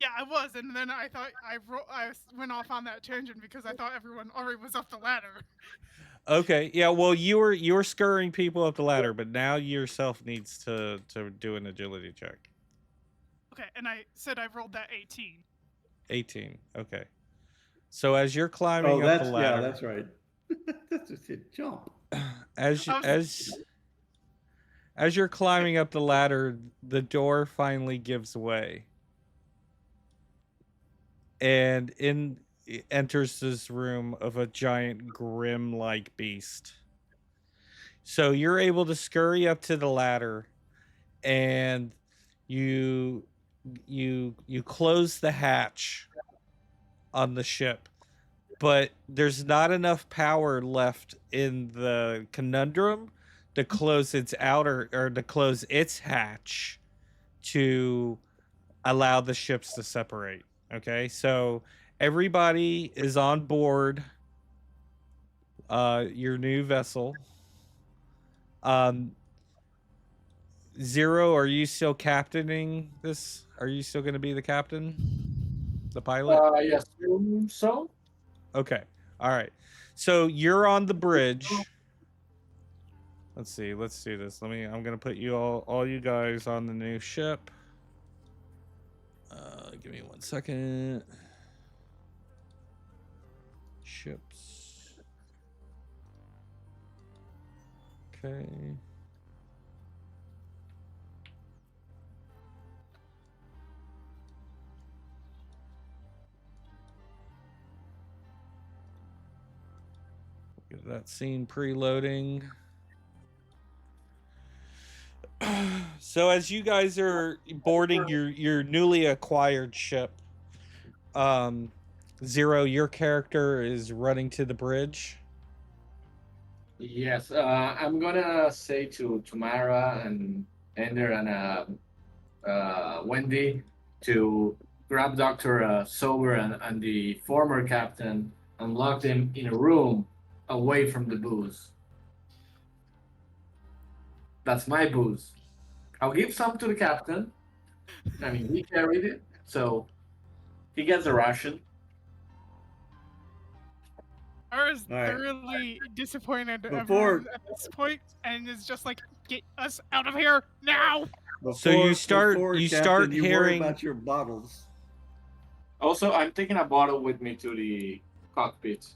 Yeah, I was, and then I thought I went off on that tangent because I thought everyone already was up the ladder. Okay, yeah, well, you were scurrying people up the ladder, but now you yourself needs to do an agility check. Okay, and I said I rolled that 18. 18. Okay. So as you're climbing up the ladder, that's right. That's just a jump. as you're climbing up the ladder, the door finally gives way, and enters this room of a giant Grimm-like beast. So you're able to scurry up to the ladder, and you close the hatch on the ship, but there's not enough power left in the Conundrum to close its hatch to allow the ships to separate. Okay, so everybody is on board your new vessel. Zero, are you still captaining this? Are you still going to be the captain? The pilot? I assume so. Okay. All right. So you're on the bridge. Let's see. Let's do this. I'm going to put you all you guys on the new ship. Give me 1 second. Ships. Okay. That scene preloading. So as you guys are boarding your newly acquired ship, Zero, your character is running to the bridge. Yes, I'm gonna say to Tamara and Ender and Wendy to grab Doctor Sober and the former captain and lock them in a room away from the booze. That's my booze. I'll give some to the captain. I mean, he carried it, so he gets a ration. Mara's All right. thoroughly disappointed Before- everyone at this point, and is just like, "Get us out of here now!" So you start- before, you Captain, start you worry hearing- about your bottles. Also, I'm taking a bottle with me to the cockpit.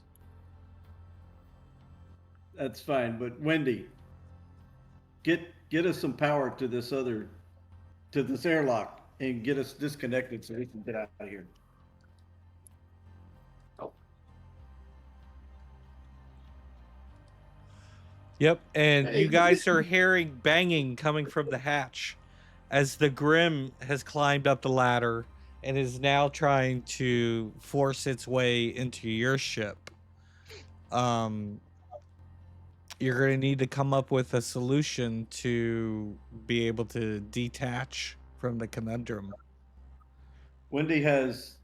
That's fine, but Wendy, get us some power to this airlock and get us disconnected so we can get out of here. Yep, and Hey, you guys are hearing banging coming from the hatch as the Grimm has climbed up the ladder and is now trying to force its way into your ship. You're going to need to come up with a solution to be able to detach from the conundrum. Wendy has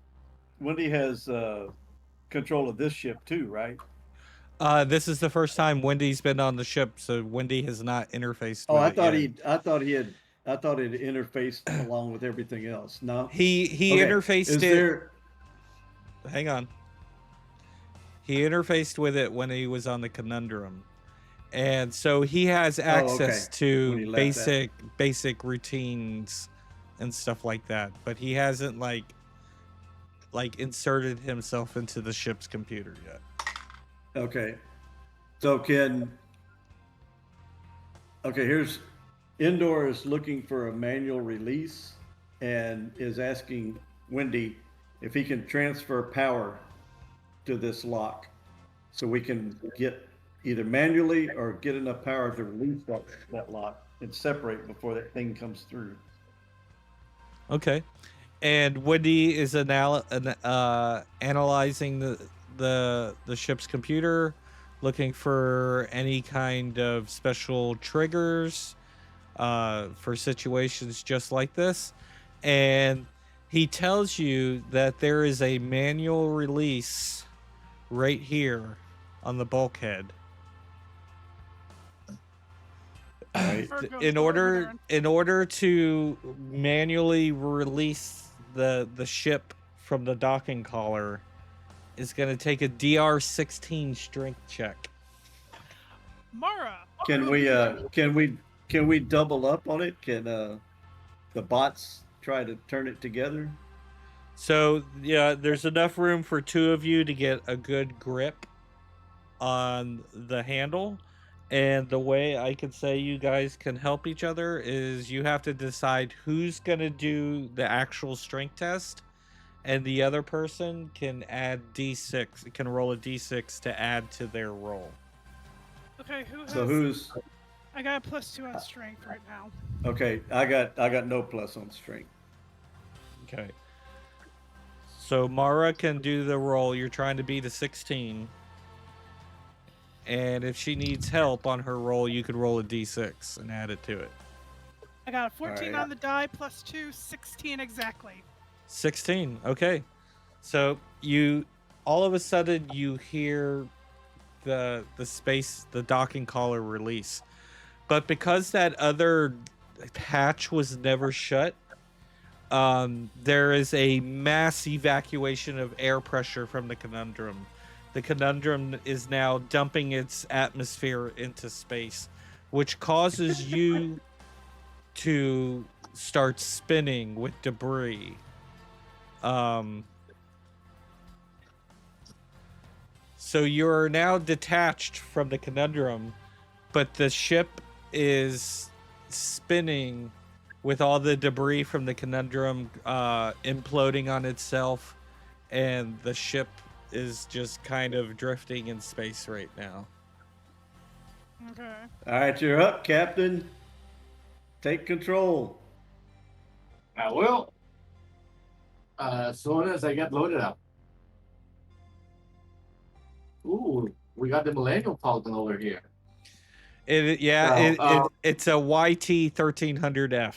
control of this ship too, right? This is the first time Wendy's been on the ship, so Wendy has not interfaced Oh, with I it thought yet. I thought it interfaced along with everything else. No, He Okay. interfaced Is it. there? Hang on. He interfaced with it when he was on the conundrum, and so he has access When he to left basic routines and stuff like that. But he hasn't like inserted himself into the ship's computer yet. Okay. So here's Indoor is looking for a manual release and is asking Wendy if he can transfer power to this lock so we can get either manually or get enough power to release that lock and separate before that thing comes through. Okay, and Wendy is analyzing the ship's computer, looking for any kind of special triggers for situations just like this, and he tells you that there is a manual release right here on the bulkhead. Right. Virgo's In go over there order and- in order to manually release the ship from the docking collar is going to take a DR16 strength check. Mara, Can we double up on it? Can the bots try to turn it together? So yeah, there's enough room for two of you to get a good grip on the handle. And the way I could say you guys can help each other is you have to decide who's going to do the actual strength test, and the other person can add D6, can roll a D6 to add to their roll. okay, who has? So who's I got a +2 on strength right now. okay? I got no plus on strength. Okay. So Mara can do the roll. You're trying to beat a 16. And if she needs help on her roll, you could roll a D6 and add it to it. I got a 14 Alright. on the die, +2, 16 exactly. 16. Okay. So you all of a sudden you hear the docking collar release. But because that other hatch was never shut, there is a mass evacuation of air pressure from the conundrum. The conundrum is now dumping its atmosphere into space, which causes you to start spinning with debris. So you're now detached from the conundrum, but the ship is spinning with all the debris from the conundrum imploding on itself, and the ship is just kind of drifting in space right now. Okay. All right, you're up, Captain. Take control. I will. As soon as I get loaded up. Ooh, we got the Millennium Falcon over here. So, It's a YT 1300F.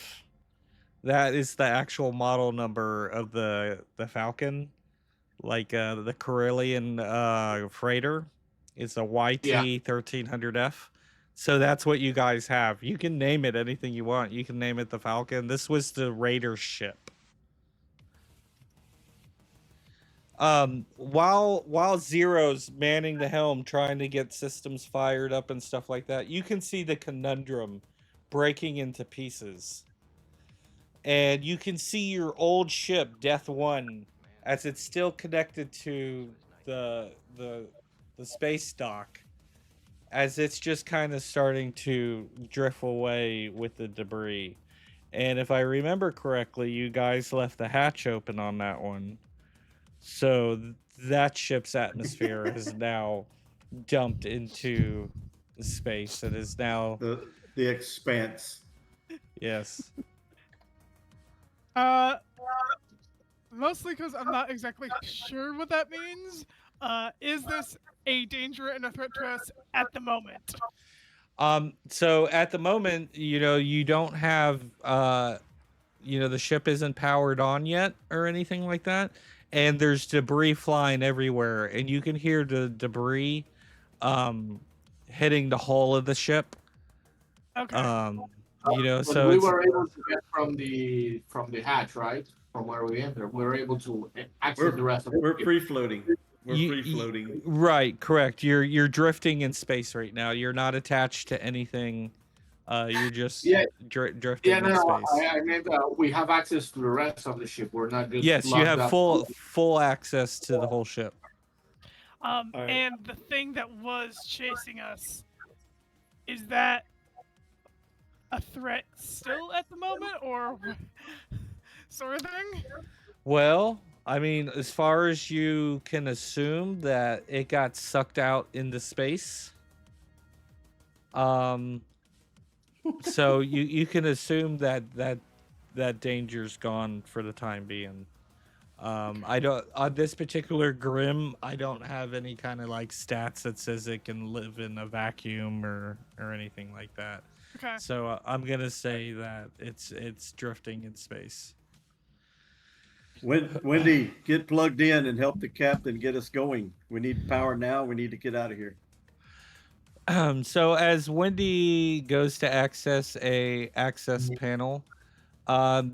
That is the actual model number of the Falcon, like the Carillion freighter. It's a yeah. YT 1300F. So that's what you guys have. You can name it anything you want. You can name it the Falcon. This was the Raider ship. While Zero's manning the helm trying to get systems fired up and stuff like that, you can see the Conundrum breaking into pieces. And you can see your old ship, Death One, as it's still connected to the the the space dock, as it's just kind of starting to drift away with the debris. And if I remember correctly, you guys left the hatch open on that one. So that ship's atmosphere has now dumped into space. It is now, The expanse. yes. Uh, Mostly because I'm not exactly sure what that means. Is this a danger and a threat to us at the moment? So at the moment, you don't have, the ship isn't powered on yet or anything like that. And there's debris flying everywhere. And you can hear the debris, hitting the hull of the ship. Okay. But So we it's, were able to get from the hatch, right? From where we entered, we were able to exit the rest of the We're ship. free floating. We're You- free floating. right, correct. You're drifting in space right now. You're not attached to anything. You're just Yeah. drifting Yeah, no, in no. space. I meant we have access to the rest of the ship. We're not just Yes, you locked have up. full access to the whole ship. All right. And the thing that was chasing us, is that a threat still at the moment, or sort of thing? Well, I mean, as far as you can assume that it got sucked out into space. So you can assume that danger's gone for the time being. I don't, on this particular Grimm, I don't have any kind of like stats that says it can live in a vacuum or anything like that. Okay. So I'm gonna say that it's drifting in space. Wendy, get plugged in and help the captain get us going. We need power now. We need to get out of here. So as Wendy goes to access a access panel,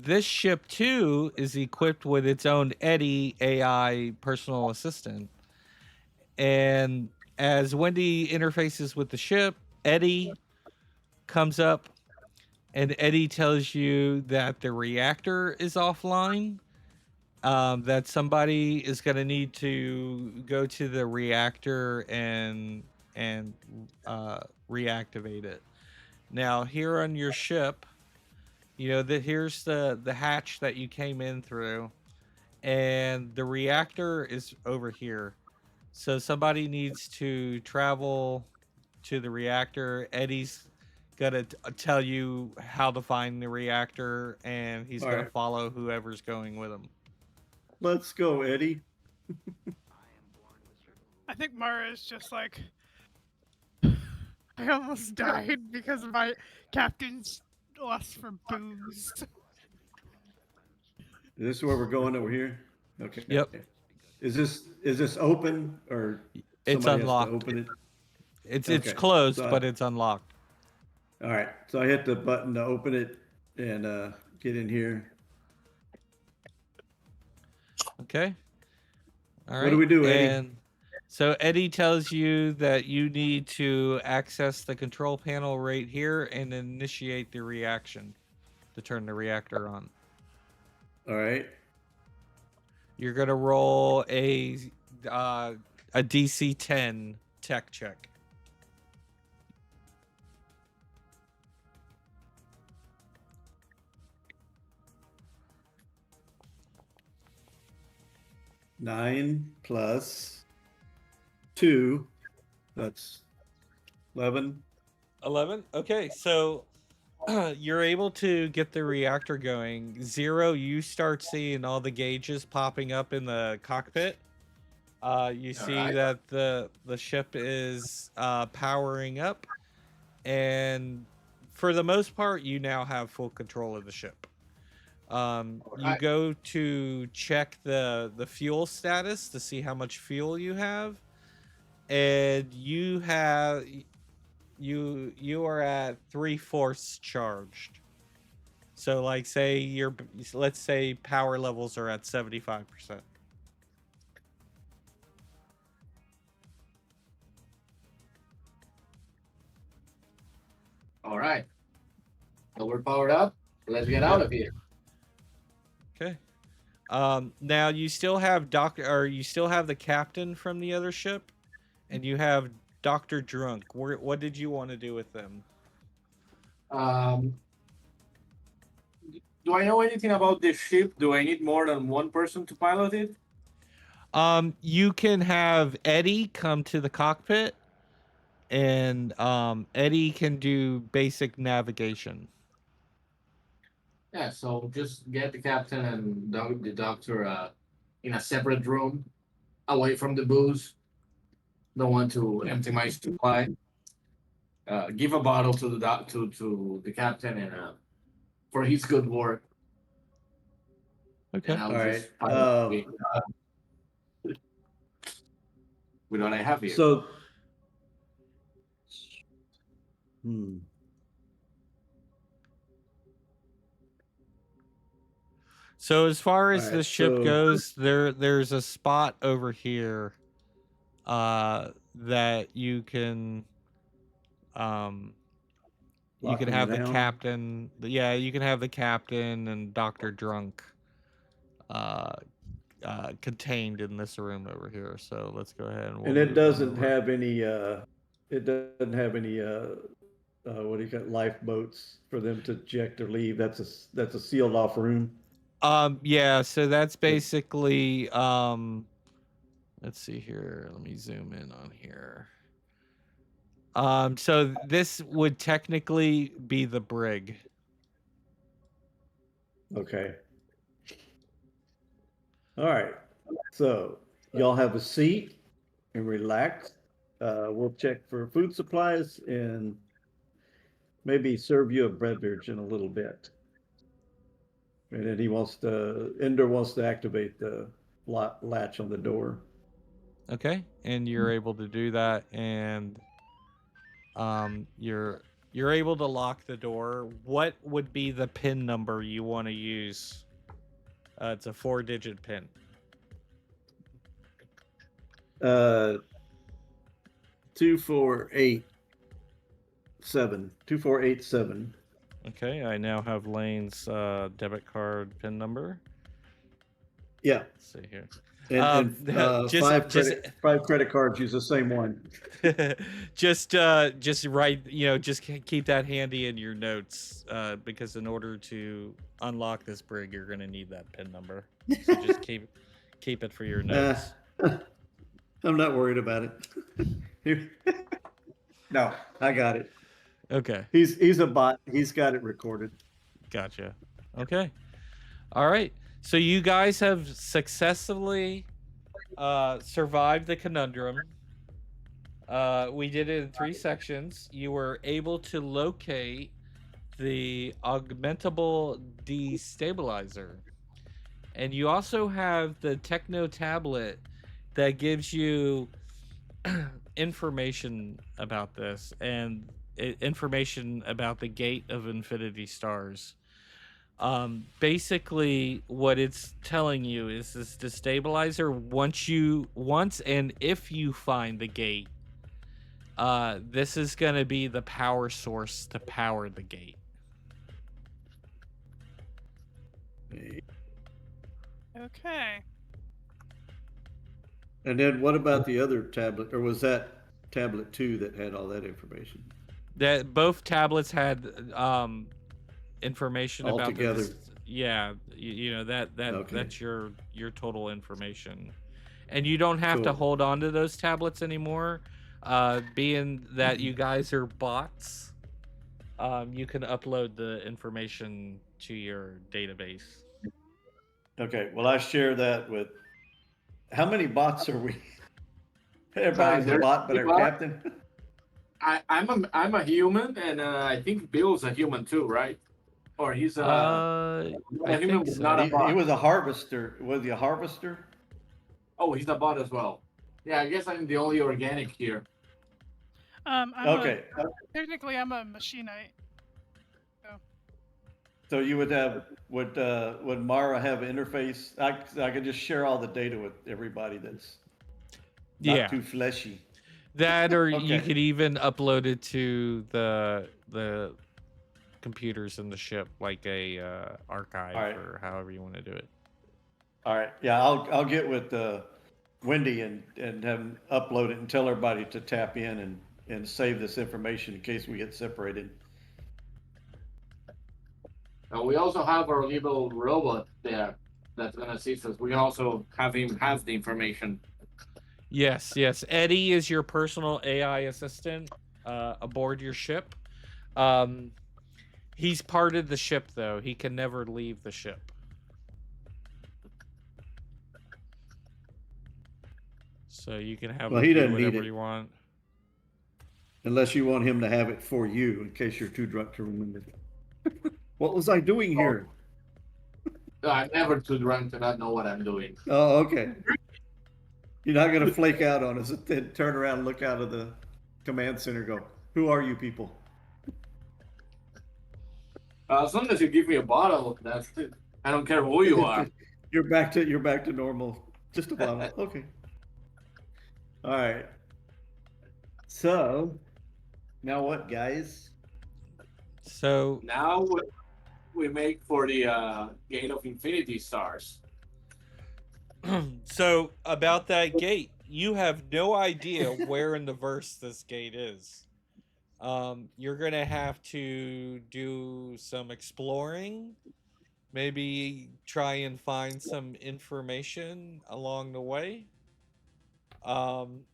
this ship too is equipped with its own Eddie AI personal assistant. And as Wendy interfaces with the ship, Eddie comes up and Eddie tells you that the reactor is offline. That somebody is going to need to go to the reactor and reactivate it. Now, here on your ship, that here's the hatch that you came in through, and the reactor is over here. So somebody needs to travel to the reactor. Eddie's gonna tell you how to find the reactor, and he's All gonna right. follow whoever's going with him. Let's go, Eddie. I think Mara is just like, I almost died because of my captain's lust for booze. Is this where we're going over here? Okay. Yep. Is this open or It's somebody unlocked. has to open it? It's Okay. closed, So but it's unlocked. All right. So I hit the button to open it and get in here. Okay. All right. What do we do, Eddie? And so Eddie tells you that you need to access the control panel right here and initiate the reaction to turn the reactor on. All right. You're gonna roll a DC 10 tech check. Nine plus 2. That's 11. 11. Okay, so you're able to get the reactor going. Zero, you start seeing all the gauges popping up in the cockpit. You All see right. that the ship is powering up, and for the most part, you now have full control of the ship. All You right. go to check the fuel status to see how much fuel you have, and you are at 3/4 charged. So like say let's say power levels are at 75%. All right. So we're powered up. Let's get out Yep. of here. Okay. Now you still have you still have the captain from the other ship, and you have Dr. Drunk. What did you want to do with them? Um, do I know anything about this ship? Do I need more than one person to pilot it? You can have Eddie come to the cockpit, and Eddie can do basic navigation. Yeah. So just get the captain and the doctor in a separate room, away from the booze. Don't want to empty my supply. Give a bottle to to the captain and for his good work, Okay. and I'll All right. just pilot away with what I have here. So, hmm. So as far All as the right. ship So, goes, there's a spot over here that you can locking have the down. captain. Yeah, you can have the captain and Dr. Drunk uh contained in this room over here. So let's go ahead and we'll And it move them doesn't over. have any, what do you got, lifeboats for them to eject or leave. That's a sealed off room. Yeah, so that's basically let's see here. Let me zoom in on here. So this would technically be the brig. Okay. All right. So y'all have a seat and relax. We'll check for food supplies and maybe serve you a beverage in a little bit. And then Ender wants to activate the latch on the door. Okay, and you're able to do that, and you're able to lock the door. What would be the pin number you want to use? It's a 4-digit pin. 2487. 2487. Okay, I now have Lane's debit card pin number. Yeah. Let's see here. And Just- five credit cards use the same one. just write, just keep that handy in your notes, because in order to unlock this brig, you're gonna need that pin number. So just keep it for your notes. I'm not worried about it. No, I got it. Okay, He's a bot. He's got it recorded. gotcha. Okay, all right. So you guys have successfully survived the conundrum. We did it in 3 sections. You were able to locate the augmentable destabilizer, and you also have the techno tablet that gives you information about this, and information about the gate of infinity stars. Basically what it's telling you is this destabilizer, once and if you find the gate, this is going to be the power source to power the gate. Okay. And then what about the other tablet, or was that tablet 2 that had all that information? That both tablets had information All about together. that Okay. that's your total information, and you don't have to Cool. hold on to those tablets anymore, being that you guys are bots. you can upload the information to your database. Okay, well, I share that with. How many bots are we? Everybody's a There's bot, but our but captain. I'm a human, and I think Bill's a human too, right? Or he's not I a human, think but not so. a He bot. was a harvester. Was he a harvester? Oh, he's a bot as well. Yeah, I guess I'm the only organic here. Okay, Technically I'm a machinite. so you would have would Mara have an interface? I could just share all the data with everybody that's not Yeah, too fleshy. that or you Okay. could even upload it to the computers in the ship, like a archive All right. or however you want to do it. All right. Yeah, I'll get with Wendy and have him upload it and tell everybody to tap in and save this information in case we get separated. We also have our little robot there that's gonna assist us. We can also have him have the information. Yes, yes. Eddie is your personal AI assistant aboard your ship. Um, he's part of the ship, though. He can never leave the ship. So you can have Well, him he do doesn't need whatever it you want. unless you want him to have it for you in case you're too drunk to remember. What was I doing here? I'm never too drunk to not know what I'm doing. Oh, okay. You're not gonna flake out on us and then turn around and look out of the command center and go, "Who are you people?" As long as you give me a bottle, that's it. I don't care who you are. You're back to normal. Just a bottle. Okay. All right. So now what, guys? So Now we make for the Gate of Infinity Stars. so about that gate, you have no idea where in the verse this gate is. You're gonna have to do some exploring, maybe try and find some information along the way. Um,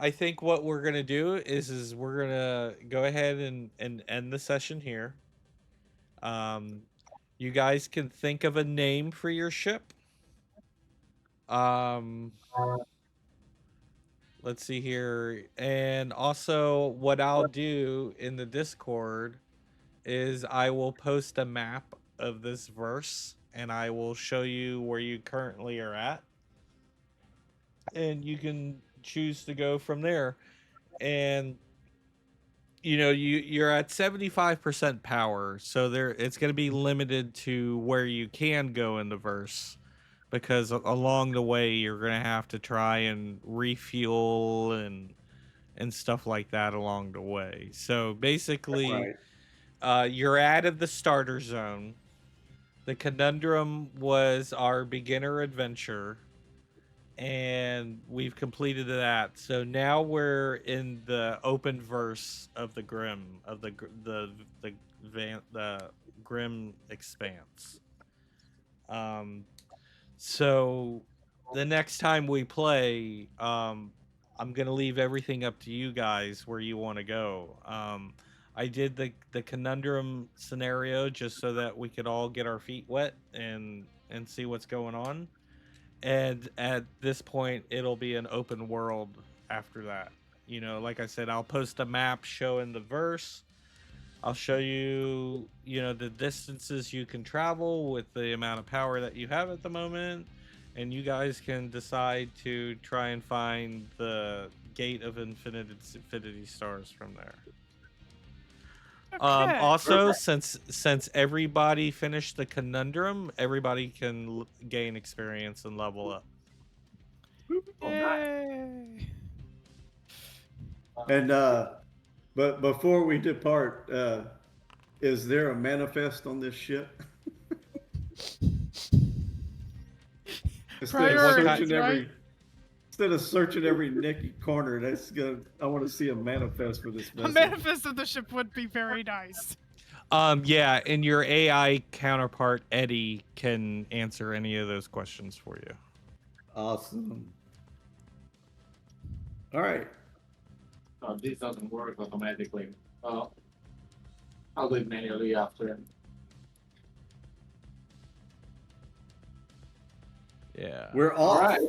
I think what we're gonna do is we're gonna go ahead and end the session here. Um, you guys can think of a name for your ship. Um, let's see here. And also, what I'll do in the Discord is I will post a map of this verse and I will show you where you currently are at. And you can choose to go from there. And you're at 75% power, so there it's going to be limited to where you can go in the verse because along the way you're going to have to try and refuel and stuff like that along the way. So basically, Right. you're out of the starter zone. The conundrum was our beginner adventure, and we've completed that. So now we're in the open verse of the Grimm of the Grimm expanse. So the next time we play, I'm gonna leave everything up to you guys where you want to go. I did the conundrum scenario just so that we could all get our feet wet and see what's going on. And at this point, it'll be an open world after that. Like I said, I'll post a map showing the verse. I'll show you, the distances you can travel with the amount of power that you have at the moment, and you guys can decide to try and find the gate of infinity stars from there. Okay. Also, since everybody finished the conundrum, everybody can gain experience and level up. Yay. And but before we depart, is there a manifest on this ship? Priorities, right? Instead of searching every nicky corner, I want to see a manifest for this A vessel. manifest of the ship would be very nice. Yeah, and your AI counterpart Eddie can answer any of those questions for you. Awesome. All right. This doesn't work automatically. I'll do it manually after. Yeah. We're All off. right.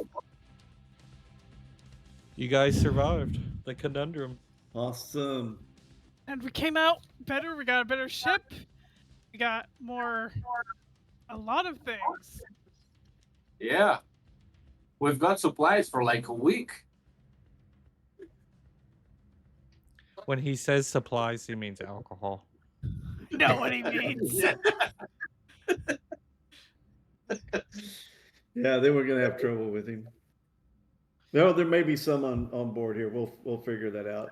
You guys survived the conundrum. Awesome. And we came out better. We got a better ship. We got a lot of things. Yeah. We've got supplies for like a week. When he says supplies, he means alcohol. You know what he means. Yeah. Yeah, they were gonna have trouble with him. No, there may be some on board here. We'll figure that out.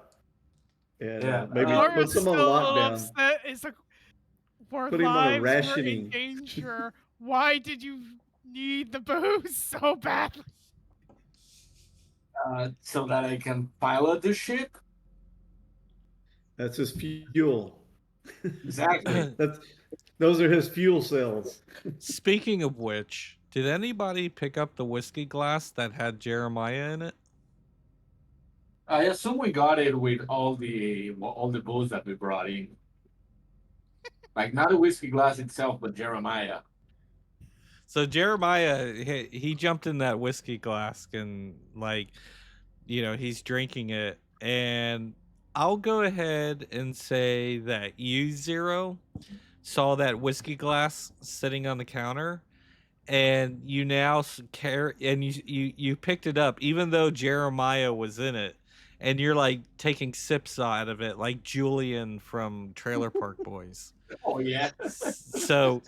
And Yeah, maybe uh, put Margaret's some on still a little lockdown. upset. It's like, our Put him on a lives were in rationing. danger. Why did you need the booze so badly? so that I can pilot the ship. That's his fuel. Exactly. Those are his fuel cells. Speaking of which, did anybody pick up the whiskey glass that had Jeremiah in it? I assume we got it with all the booze that we brought in. Like not the whiskey glass itself, but Jeremiah. So Jeremiah, he jumped in that whiskey glass and like, he's drinking it. And I'll go ahead and say that you, Zero, saw that whiskey glass sitting on the counter, and you now care, and you picked it up, even though Jeremiah was in it, and you're like taking sips out of it, like Julian from Trailer Park Boys. Oh yeah. So,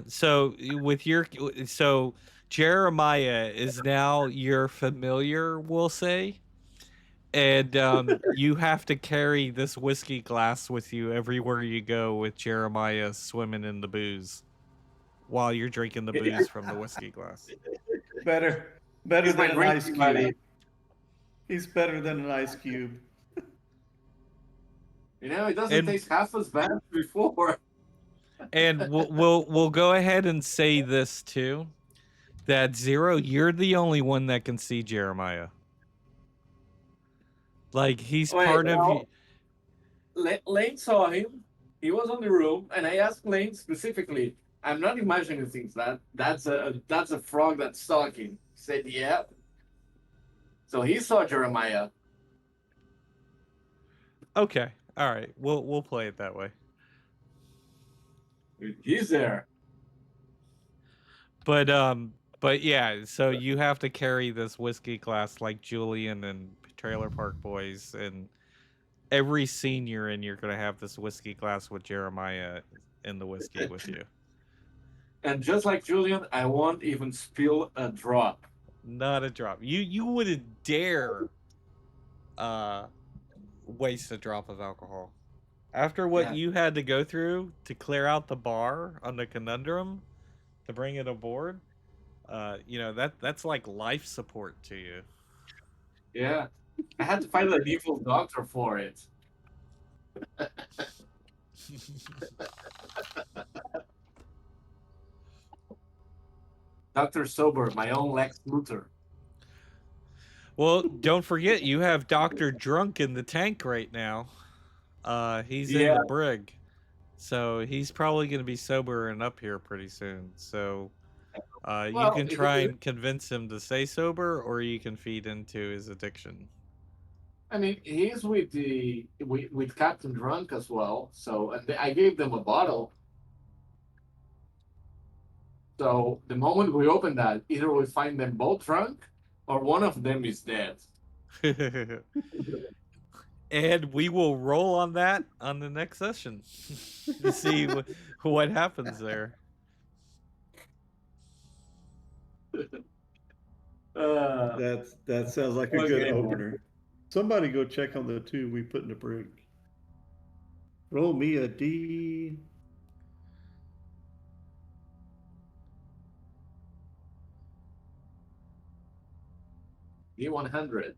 so with your so Jeremiah is now your familiar, we'll say, and you have to carry this whiskey glass with you everywhere you go, with Jeremiah swimming in the booze while you're drinking the booze from the whiskey glass. Better He's than my an ice drinking buddy. cube. He's better than an ice cube. You know, it doesn't And- taste half as bad as before. And we'll go ahead and say this too, that Zero, you're the only one that can see Jeremiah. Like he's Wait, part of well, you. Lane saw him. He was on the room, and I asked Lane specifically. I'm not imagining things. That's a frog that's talking. He said, "Yeah." So he saw Jeremiah. Okay, all right, we'll play it that way. He's there. But yeah, so you have to carry this whiskey glass like Julian and Trailer Park Boys, and every scene you're in, you're gonna have this whiskey glass with Jeremiah in the whiskey with you. And just like Julian, I won't even spill a drop. Not a drop. You wouldn't dare waste a drop of alcohol. After what Yeah. you had to go through to clear out the bar on the Conundrum to bring it aboard, that's like life support to you. Yeah. I had to find an evil doctor for it. Dr. Sober, my own Lex Luthor. Well, don't forget you have Dr. Drunk in the tank right now. He's in Yeah. the brig. So he's probably going to be sober and up here pretty soon. So you Well, can try and convince him to stay sober, or you can feed into his addiction. I mean, he's with Captain Drunk as well. So and I gave them a bottle. So the moment we open that, either we find them both drunk, or one of them is dead. And we will roll on that on the next session to see what happens there. That sounds like a Okay. good opener. Somebody go check on the two we put in the brig. Roll me a D. D100.